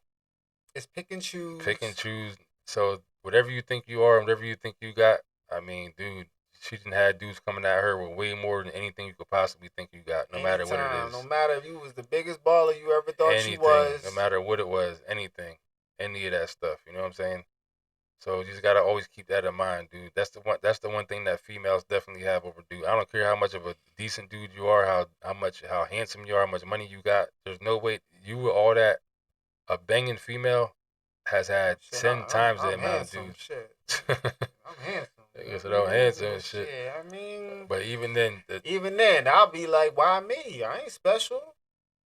It's pick and choose. Pick and choose. So whatever you think you are, whatever you think you got, I mean, dude, she done had dudes coming at her with way more than anything you could possibly think you got, no matter what it is. No matter if you was the biggest baller you ever thought you was. No matter what it was, anything, any of that stuff. You know what I'm saying? So you just gotta always keep that in mind, dude. That's the one thing that females definitely have over dude. I don't care how much of a decent dude you are, how handsome you are, how much money you got. There's no way you with all that. A banging female has had 10 times the amount of dudes. Shit. I'm handsome. I said I'm handsome and shit. Yeah, I mean, but even then, I'll be like, why me? I ain't special.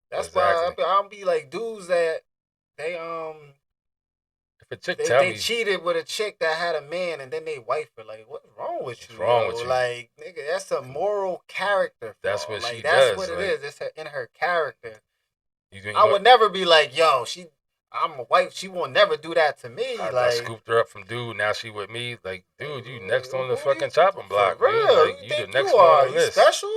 That's Exactly. why I'll be like dudes that they If a chick they tell they me cheated with a chick that had a man and then they wife her. Like, what's wrong with what's you, wrong yo? with you, Like, nigga, that's a moral character that's flaw. what she Like, that's does. what it Like is. It's in her character. you think I would never be like, yo, I'm a wife. She won't never do that to me. I scooped her up from dude. Now she with me. Like, dude, you next on the who fucking you, chopping block, for dude. real? Like, You you the think you next one are? on the You list. special?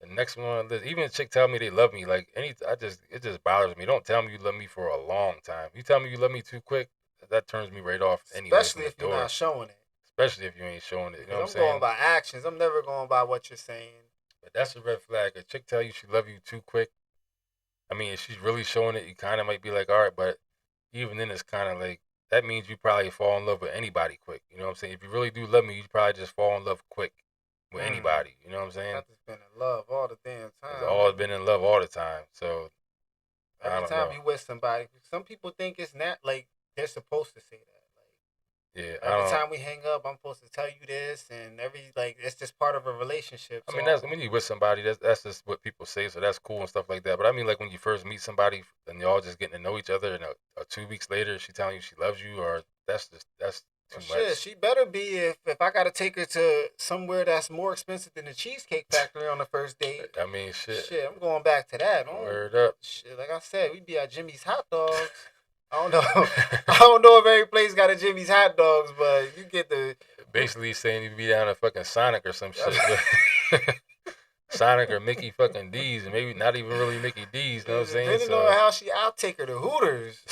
The next one on the list. Even a chick tell me they love me. Like, it just bothers me. Don't tell me you love me for a long time. You tell me you love me too quick, that turns me right off. Anyway, Especially if you're not showing it. Especially if you ain't showing it. You know what I'm I'm saying? going by actions. I'm never going by what you're saying. But that's a red flag. A chick tell you she love you too quick. I mean, if she's really showing it, you kind of might be like, all right, but even then, it's kind of like, that means you probably fall in love with anybody quick. You know what I'm saying? If you really do love me, you probably just fall in love quick with anybody. You know what I'm saying? I've just been in love all the damn time. It's all been in love all the time. So, every time you with somebody, some people think it's not like they're supposed to say that. Yeah, every time we hang up, I'm supposed to tell you this, and it's just part of a relationship. I mean, that's when you with somebody. That's just what people say. So that's cool and stuff like that. But I mean, like when you first meet somebody and y'all just getting to know each other, and 2 weeks later she telling you she loves you, or that's too much. Shit, she better be if I gotta take her to somewhere that's more expensive than the Cheesecake Factory on the first date. I mean, shit. I'm going back to that. Word up. Shit, like I said, we'd be at Jimmy's Hot Dogs. I don't know. I don't know if every place got a Jimmy's Hot Dogs, but you get the basically saying you be down at fucking Sonic or some shit. Sonic or Mickey fucking D's, and maybe not even really Mickey D's. You know what I'm saying? Depending on how I'll take her to Hooters.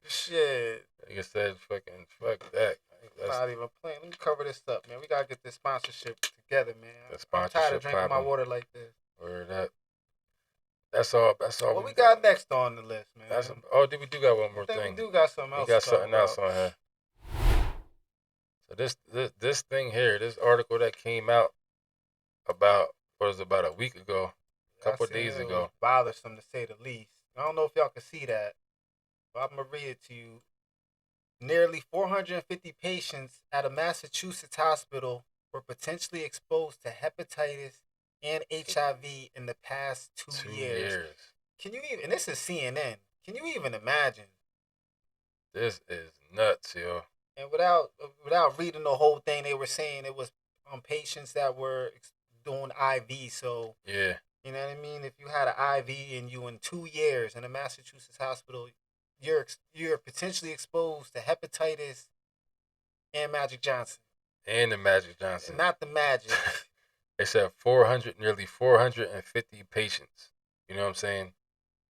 Shit. Like I said, fucking fuck that. That's not even playing. Let me cover this up, man. We gotta get this sponsorship together, man. I'm tired of drinking my water like this. Word up. That's all. What we got next on the list, man? We do got one more thing. We do got something else. We got something else on here. So this thing here, this article that came out about about a week ago, a couple of days ago. Bothersome to say the least. I don't know if y'all can see that, but I'm gonna read it to you. Nearly 450 patients at a Massachusetts hospital were potentially exposed to hepatitis and HIV in the past 2 years. Can you even? And this is CNN. Can you even imagine? This is nuts, yo. And without reading the whole thing, they were saying it was patients that were doing IV. So yeah, you know what I mean. If you had an IV and you in 2 years in a Massachusetts hospital, you're potentially exposed to hepatitis and Magic Johnson. And the Magic Johnson. Not the Magic. They said nearly 450 patients. You know what I'm saying?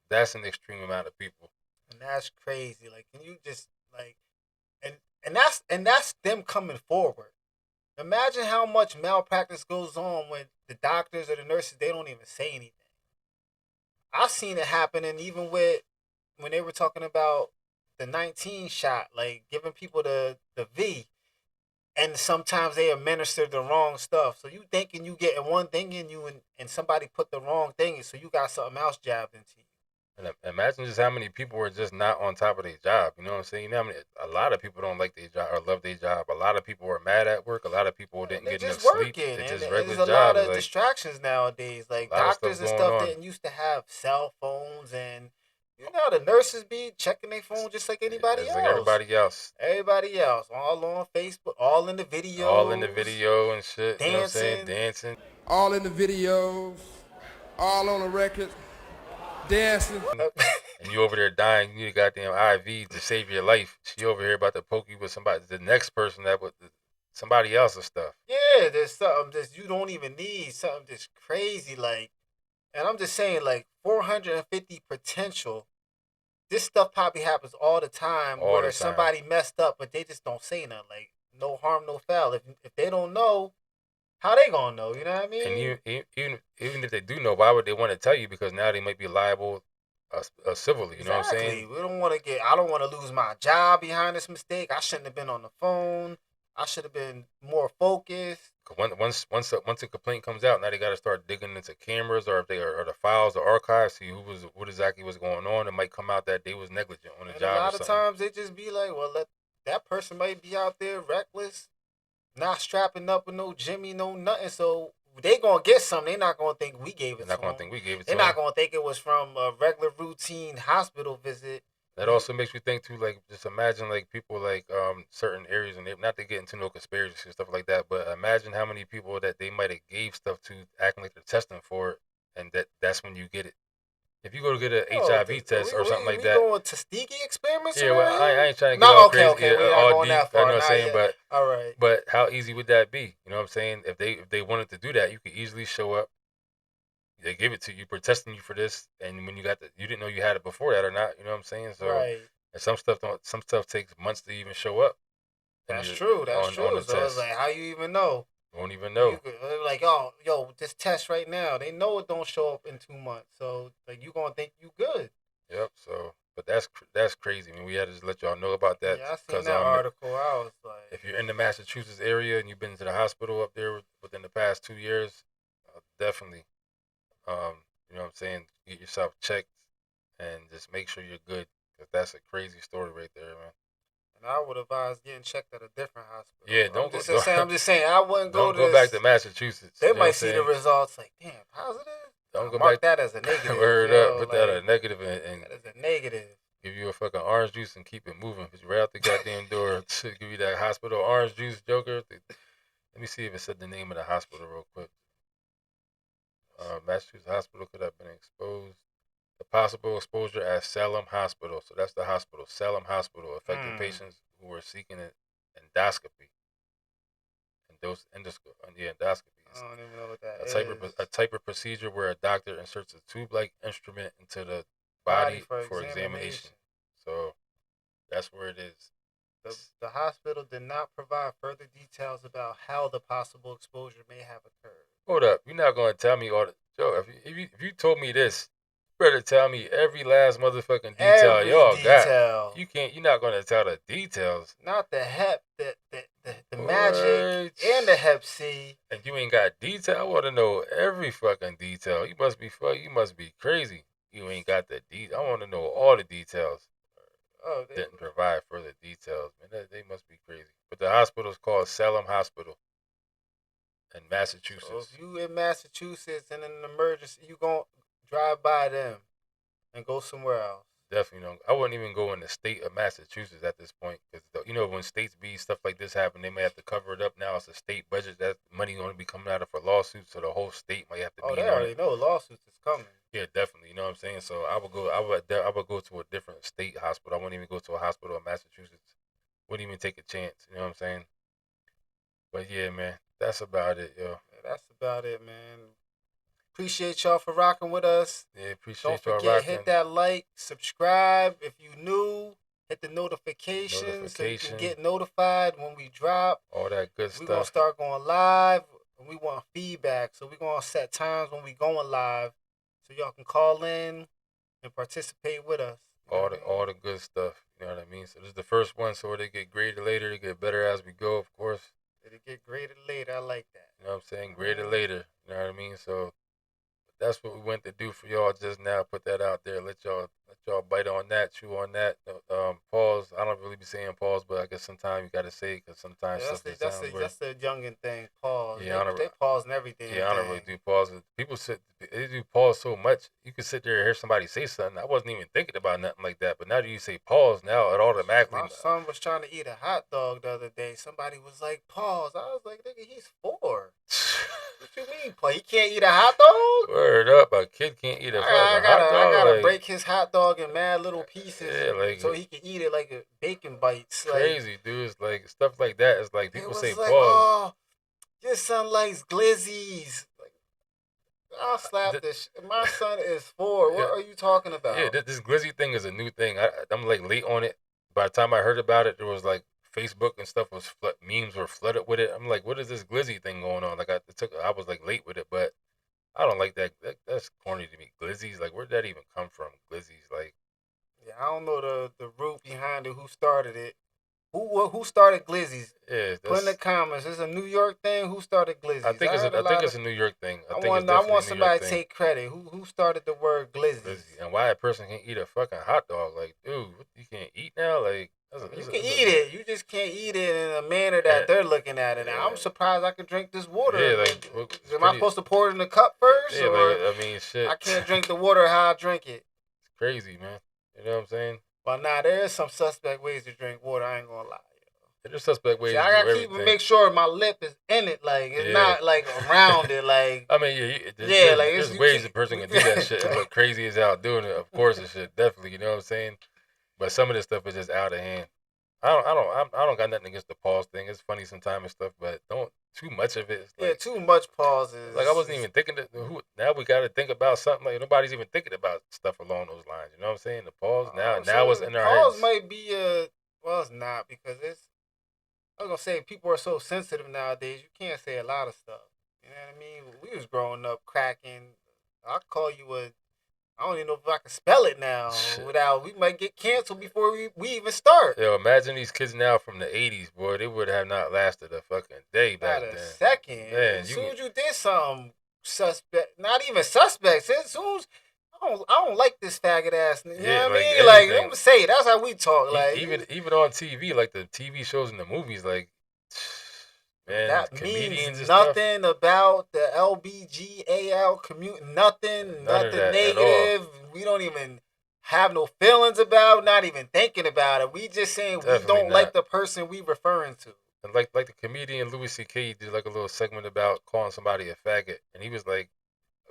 That's an extreme amount of people. And that's crazy. Like, can you just like, and that's them coming forward. Imagine how much malpractice goes on when the doctors or the nurses, they don't even say anything. I've seen it happening even with when they were talking about the 19 shot, like giving people the V, and sometimes they administer the wrong stuff. So you thinking you getting one thing in you, and somebody put the wrong thing in, so you got something else jabbed into you. And imagine just how many people were just not on top of their job. You know what I'm saying? You know, a lot of people don't like their job or love their job. A lot of people were mad at work. A lot of people didn't get enough sleep. They just regular There's a jobs. lot of distractions nowadays. Like doctors and stuff didn't used to have cell phones, and you know the nurses be checking their phone just like anybody else. Like everybody else. Everybody else, all on Facebook, all in the video. All in the video and shit. Dancing. You know what I'm saying? Dancing. All in the videos. All on the record. Dancing. And you over there dying, you need a goddamn IV to save your life. She over here about to poke you with somebody, the next person that would, somebody else's stuff. Yeah, there's something that you don't even need, something that's crazy, like, and I'm just saying, like, 450 potential. This stuff probably happens all the time where somebody messed up, but they just don't say nothing. Like, no harm, no foul. If they don't know, how they gonna know? You know what I mean? And even if they do know, why would they want to tell you? Because now they might be liable civilly. You know what I'm saying? We don't want to I don't want to lose my job behind this mistake. I shouldn't have been on the phone. I should have been more focused. Once a complaint comes out, now they got to start digging into cameras or if they are the files or archives, see what exactly was going on. It might come out that they was negligent on the job. A lot of times they just be like, well, that person might be out there reckless, not strapping up with no Jimmy, no nothing. So they gonna get something. They not gonna think we gave it. They're not to gonna them. think we gave it. They're to not them. gonna think it was from a regular routine hospital visit. That also makes me think too, like just imagine like people like certain areas, and not to get into no conspiracy and stuff like that, but imagine how many people that they might have gave stuff to, acting like they're testing for it, and that's when you get it. If you go to get an HIV test or something like we that, going Tuskegee experiments? yeah, well, I ain't trying to get no, all okay, crazy, okay, we're not all going deep. that far. I know what I'm saying, yet. but all right. But how easy would that be? You know what I'm saying? If they wanted to do that, you could easily show up. They give it to you, for testing you for this, and when you you didn't know you had it before that or not. You know what I'm saying? So, right. And some stuff takes months to even show up. That's true. That's true. On the so test. it's like, how you even know? Won't even know. You could, like, oh, yo, this test right now, they know it don't show up in 2 months, so like you gonna think you good. Yep. So, but that's crazy. I mean, we had to just let y'all know about that. Yeah, I seen that article. I was like, if you're in the Massachusetts area and you've been to the hospital up there within the past 2 years, definitely, you know what I'm saying, get yourself checked and just make sure you're good, because that's a crazy story right there, man. And I would advise getting checked at a different hospital. Yeah, don't I'm just saying, I wouldn't go to. Don't go back to Massachusetts. They might see the results like, damn, positive. Don't go mark back. that as a negative. Word up, put that as a negative and that as a negative. Give you a fucking orange juice and keep it moving. Cause you right out the goddamn door. Give you that hospital orange juice, Joker. Let me see if it said the name of the hospital real quick. Massachusetts hospital could have been exposed. The possible exposure at Salem Hospital. So that's the hospital. Salem Hospital affected patients who were seeking an endoscopy. Endoscopy. I don't even know what that is. A type of procedure where a doctor inserts a tube-like instrument into the body for examination. So that's where it is. The hospital did not provide further details about how the possible exposure may have occurred. Hold up, you're not gonna tell me all the Joe. If you told me this, you better tell me every last motherfucking detail y'all got. You're not gonna tell the details. Not the Hep, the magic, and the Hep C. And you ain't got detail. I want to know every fucking detail. You must be crazy. You ain't got the detail. I want to know all the details. Oh, didn't provide further details, man. They must be crazy. But the hospital is called Salem Hospital in Massachusetts. So if you in Massachusetts and in an emergency, you gonna drive by them and go somewhere else. Definitely don't. I wouldn't even go in the state of Massachusetts at this point, because when states be stuff like this happen, they may have to cover it up. Now it's a state budget. That money going to be coming out of for lawsuits, so the whole state might have to be. Oh, they already know lawsuits is coming. Yeah, definitely. You know what I'm saying? So I would go to a different state hospital. I wouldn't even go to a hospital in Massachusetts. Wouldn't even take a chance. You know what I'm saying? But yeah, man, that's about it, yo. Yeah, that's about it, man. Appreciate y'all for rocking with us. Yeah, appreciate y'all rocking. Hit that like, subscribe if you new. Hit the notifications so you can get notified when we drop. All that good stuff. We're going to start going live. And we want feedback. So we're going to set times when we going live so y'all can call in and participate with us. All the good stuff. You know what I mean? So this is the first one, so they get graded later. They get better as we go, of course. They get graded later. I like that. You know what I'm saying? Graded later. You know what I mean? So that's what we went to do for y'all just now. Put that out there. Let y'all bite on that, chew on that. Pause. I don't really be saying pause, but I guess sometimes you gotta say it, because sometimes that's the youngin thing. Pause. Yeah, they pause and everything. Yeah, I don't really do pause. People they do pause so much. You can sit there and hear somebody say something. I wasn't even thinking about nothing like that, but now that you say pause, now it automatically. My son was trying to eat a hot dog the other day. Somebody was like, pause. I was like, nigga, he's 4. What you mean, play? He can't eat a hot dog? Word up, a kid can't eat a hot dog. I gotta break his hot dog in mad little pieces, so he can eat it like a bacon bites. Crazy, dude. It's like stuff like that. It's like people say pause. Oh, your son likes glizzies. Like, I'll slap this. My son is 4. What are you talking about? Yeah, this glizzy thing is a new thing. I'm like late on it. By the time I heard about it, there was like Facebook and stuff memes were flooded with it. I'm like, what is this glizzy thing going on? Like I was like late with it, but I don't like that. That's corny to me. Glizzies, like where'd that even come from? Glizzies, like. Yeah, I don't know the root behind it. Who started it? Who started glizzies? Yeah, put in the comments. Is it a New York thing? Who started glizzies? I think it's a New York thing. I want somebody to take credit. Who started the word glizzies? And why a person can't eat a fucking hot dog? Like, dude, you can't eat now? Like, you can eat it. You just can't eat it in a manner that they're looking at it. I'm surprised I can drink this water. Yeah, like, I supposed to pour it in the cup first? Yeah, or like, I mean, shit. I can't drink the water how I drink it. It's crazy, man. You know what I'm saying? But nah, there is some suspect ways to drink water. I ain't gonna lie. There's suspect ways. See, I gotta keep make sure my lip is in it, like it's not like around it, like. I mean, there's ways a person can do that shit and look crazy as hell doing it. Of course, it should definitely. You know what I'm saying? But some of this stuff is just out of hand. I don't got nothing against the pause thing. It's funny sometimes and stuff, but don't too much of it. Like, too much pauses. Like I wasn't even thinking that. Now we got to think about something. Like nobody's even thinking about stuff along those lines. You know what I'm saying? The pause now it's in our heads. Pause might be well, it's not because it's. I was gonna say people are so sensitive nowadays. You can't say a lot of stuff. You know what I mean? We was growing up cracking. I call you a. I don't even know if I can spell it now. Without we might get canceled before we even start. Yo, imagine these kids now from the '80s, boy. They would have not lasted a fucking day back then. Not a second. Man, as soon as you did something suspect, not even suspects. As soon as I don't like this faggot ass. You know what I mean? Anything. Like I'm gonna say it. That's how we talk. Like even on TV, like the TV shows and the movies, like man, that comedians means nothing about the LBGAL community. Nothing negative. We don't even have no feelings about. Not even thinking about it. We just saying we don't like the person we referring to. And like the comedian Louis C.K. did like a little segment about calling somebody a faggot, and he was like,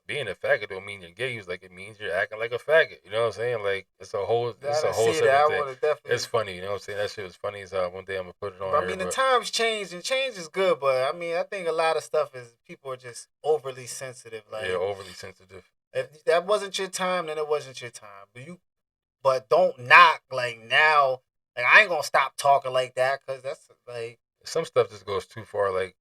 being a faggot don't mean you're gay. He was like, it means you're acting like a faggot. You know what I'm saying? Like it's a whole separate thing. It's funny. You know what I'm saying? That shit was funny as hell. One day I'm gonna put it on. I mean, the times change and change is good, but I mean, I think a lot of stuff is people are just overly sensitive. Like overly sensitive. If that wasn't your time, then it wasn't your time. But don't knock like now. Like I ain't gonna stop talking like that because that's like some stuff just goes too far. Like.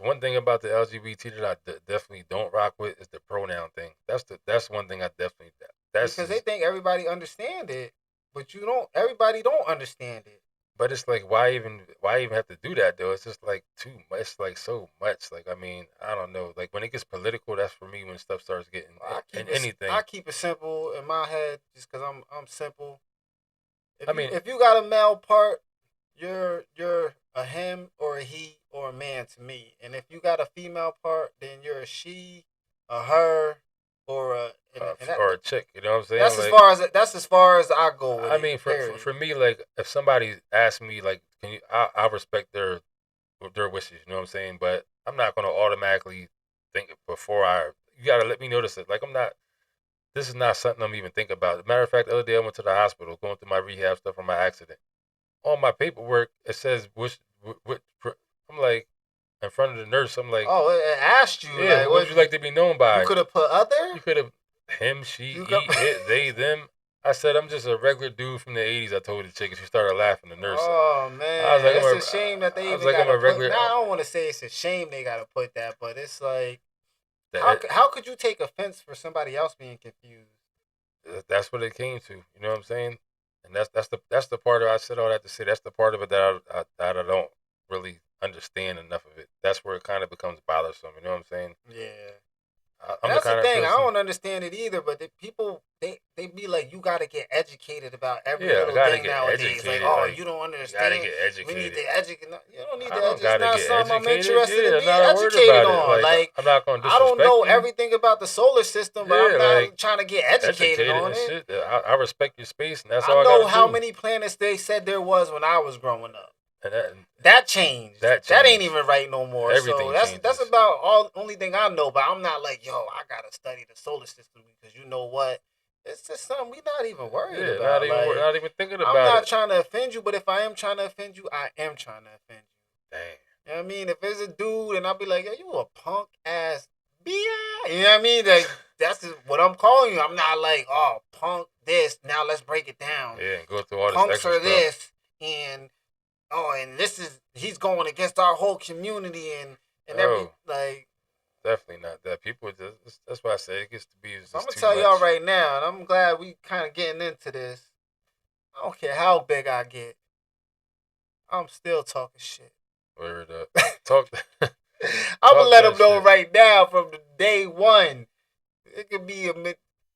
One thing about the LGBT that I definitely don't rock with is the pronoun thing. That's one thing I definitely because they think everybody understand it, but you don't. Everybody don't understand it. But it's like why even have to do that though? It's just like too much. It's like so much. Like I mean I don't know. Like when it gets political, that's for me when stuff starts getting anything. I keep it simple in my head just because I'm simple. If you got a male part, you're a him or a he or a man to me. And if you got a female part, then you're a she, a her, or a chick. You know what I'm saying? That's as far as I go with I mean, for me, like if somebody asks me, like, can you? I respect their wishes. You know what I'm saying? But I'm not gonna automatically think before you gotta let me notice it. Like I'm not. This is not something I'm even thinking about. As a matter of fact, the other day I went to the hospital going through my rehab stuff from my accident. On my paperwork, it says which I'm like, in front of the nurse, I'm like, oh, it asked you. Yeah, like, what would you like to be known by? You could have put other. You could have him, she, it, they, them. I said, I'm just a regular dude from the 80s. I told the chick, and she started laughing. The nurse. Oh man, I was like, it's a shame that they even got to put. Now I don't want to say it's a shame they got to put that, but it's like, how could you take offense for somebody else being confused? That's what it came to. You know what I'm saying? And that's the part of I said all that to say. That's the part of it that I don't really understand enough of it. That's where it kind of becomes bothersome. You know what I'm saying? Yeah. That's the thing. I don't understand it either. But people they be like, you got to get educated about every little thing nowadays. Like, oh, you don't understand. You gotta get educated. We need to educate. You don't need to educate. It's not something I'm interested in being educated on. Like I'm not going to. I don't know everything about the solar system, but I'm not trying to get educated on it. Shit. I respect your space, and that's all I know how many planets they said there was when I was growing up. And that changed. That ain't even right no more. Everything so that's about only thing I know. But I'm not like, yo, I gotta study the solar system because you know what? It's just something we not even worried about. Not even thinking about it. I'm not trying to offend you, but if I am trying to offend you, I am trying to offend you. Damn. You know what I mean? If it's a dude and I'll be like, yo, you a punk ass B.I. You know what I mean? Like that's what I'm calling you. I'm not like, oh, punk this. Now let's break it down. Yeah, and go through all this punks extra are stuff. this and and he's going against our whole community and like. Definitely not that. People just, that's why I say it gets to be. I'm gonna tell y'all right now, and I'm glad we kind of getting into this. I don't care how big I get, I'm still talking shit. Word up. Talk. I'm gonna let them know right now from the day one. It could be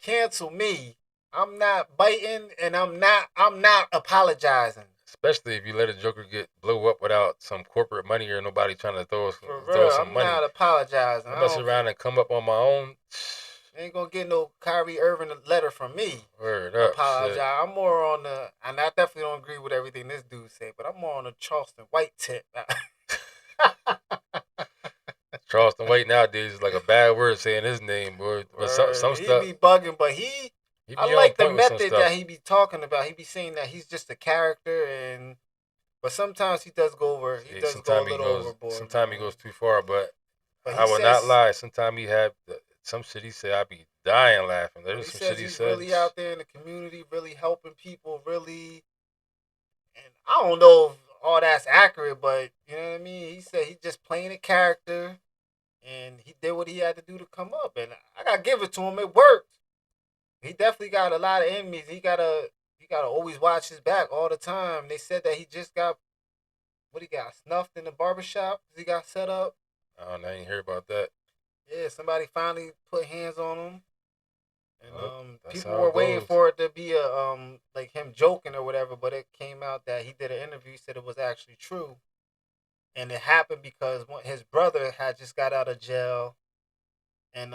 cancel me. I'm not biting, and I'm not apologizing. Especially if you let a Joker blow up without some corporate money or nobody trying to throw For real, some I'm money. not apologizing. I mess around and come up on my own. Ain't gonna get no Kyrie Irving letter from me. Word up, apologize. shit. I'm more on the, and I definitely don't agree with everything this dude said, but I'm more on the Charleston White tip. Charleston White nowadays is like a bad word saying his name, boy. But some he stuff be bugging, but I like the method that he be talking about. He be saying that he's just a character, but sometimes he does go over. He does go a little overboard. Sometimes he goes too far, but I will says, not lie. Sometimes he had some shit he said, I be dying laughing. There's some shit he he's said. Really out there in the community, really helping people, really. And I don't know if all that's accurate, but you know what I mean. He said he's just playing a character, and he did what he had to do to come up, and I gotta give it to him. It worked. He definitely got a lot of enemies. He gotta always watch his back all the time. They said that he just got snuffed in the barbershop. He got set up. Oh, I ain't hear about that. Yeah, somebody finally put hands on him, and people how were it waiting goes. for it to be a like him joking or whatever. But it came out that he did an interview. He said it was actually true, and it happened because his brother had just got out of jail, and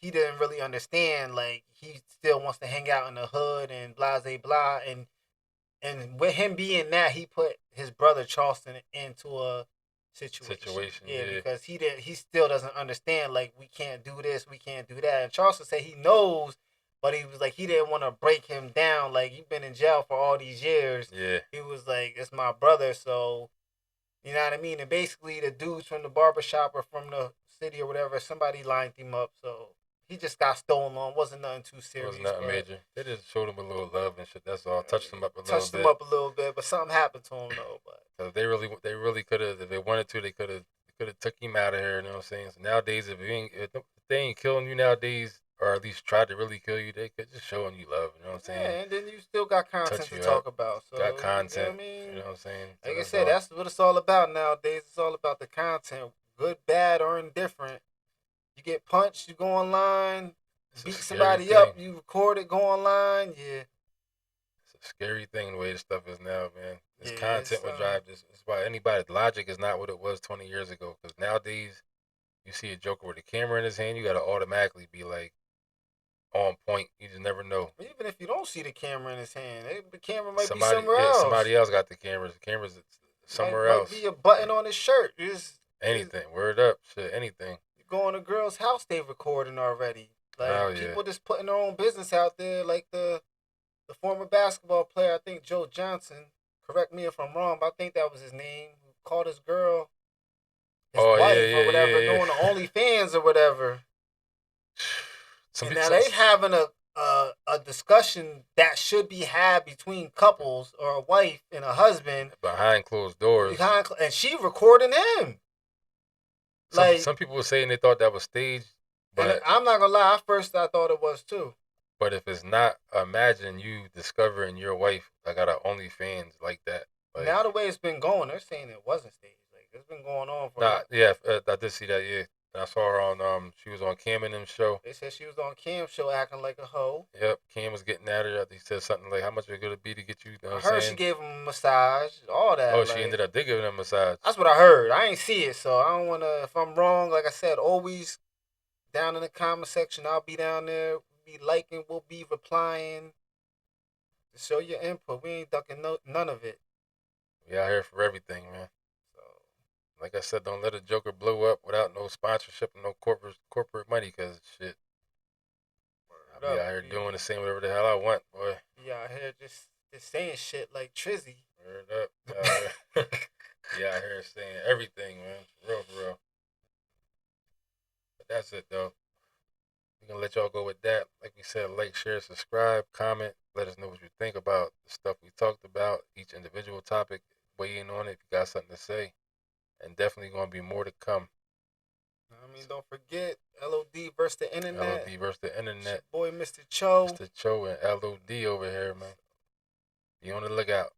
he didn't really understand. Like, he still wants to hang out in the hood and blah blah blah, and with him being that, he put his brother Charleston into a situation. Yeah, because he still doesn't understand, like, we can't do this, we can't do that. And Charleston said he knows, but he was like, he didn't want to break him down. Like, you've been in jail for all these years. Yeah. He was like, it's my brother, so you know what I mean? And basically the dudes from the barbershop or from the city or whatever, somebody lined him up, so he just got stolen on. Wasn't nothing too serious. It wasn't nothing major. They just showed him a little love and shit. That's all. Touched him up a little bit. But something happened to him though. But they really could have. If they wanted to, they could have took him out of here. You know what I'm saying? So nowadays, if they ain't killing you nowadays, or at least tried to really kill you, they could just showing you love. You know what I'm saying? Yeah, and then you still got content to talk about. So got content. You know what I mean? You know what I'm saying? So like I said, that's what it's all about nowadays. It's all about the content, good, bad, or indifferent. You get punched, you go online. Beat somebody up, you record it, go online, yeah. It's a scary thing the way this stuff is now, man. This content will drive this. It's why anybody's logic is not what it was 20 years ago. Because nowadays, you see a Joker with a camera in his hand, you got to automatically be like on point. You just never know. Even if you don't see the camera in his hand, the camera might be somewhere else. Somebody else got the cameras. The camera's somewhere else. Might be a button on his shirt. Anything. Word up. Shit, anything. You go in a girl's house, they recording already. Like, people just putting their own business out there, like the former basketball player, I think Joe Johnson, correct me if I'm wrong, but I think that was his name, who called his girl his wife or whatever, doing the OnlyFans or whatever. And now they having a discussion that should be had between couples or a wife and a husband. Behind closed doors. And she recording him. Some people were saying they thought that was staged. But I'm not gonna lie, I thought it was too. But if it's not, imagine you discovering your wife got an OnlyFans like that. Like, now the way it's been going, they're saying it wasn't staged. Like, it's been going on for. I did see that. Yeah, and I saw her on. She was on Cam and them show. They said she was on Cam's show acting like a hoe. Yep, Cam was getting at her. He said something like, "How much it gonna be to get you?" You know what I heard she gave him a massage, all that. Oh, she ended up giving him a massage. That's what I heard. I ain't see it, so I don't wanna. If I'm wrong, like I said, always. Down in the comment section, I'll be down there. We'll be liking, we'll be replying. Show your input. We ain't ducking none of it. We out here for everything, man. So, like I said, don't let a Joker blow up without no sponsorship and no corporate money, because shit. I'll be out here doing the same whatever the hell I want, boy. Be out here just saying shit like Trizzy. Word up. Be out here saying everything, man. For real. That's it, though. We're going to let y'all go with that. Like we said, like, share, subscribe, comment. Let us know what you think about the stuff we talked about, each individual topic. Weigh in on it if you got something to say. And definitely going to be more to come. I mean, don't forget, L.O.D. versus the internet. L.O.D. versus the internet. Boy, Mr. Cho. Mr. Cho and L.O.D. over here, man. Be on the lookout.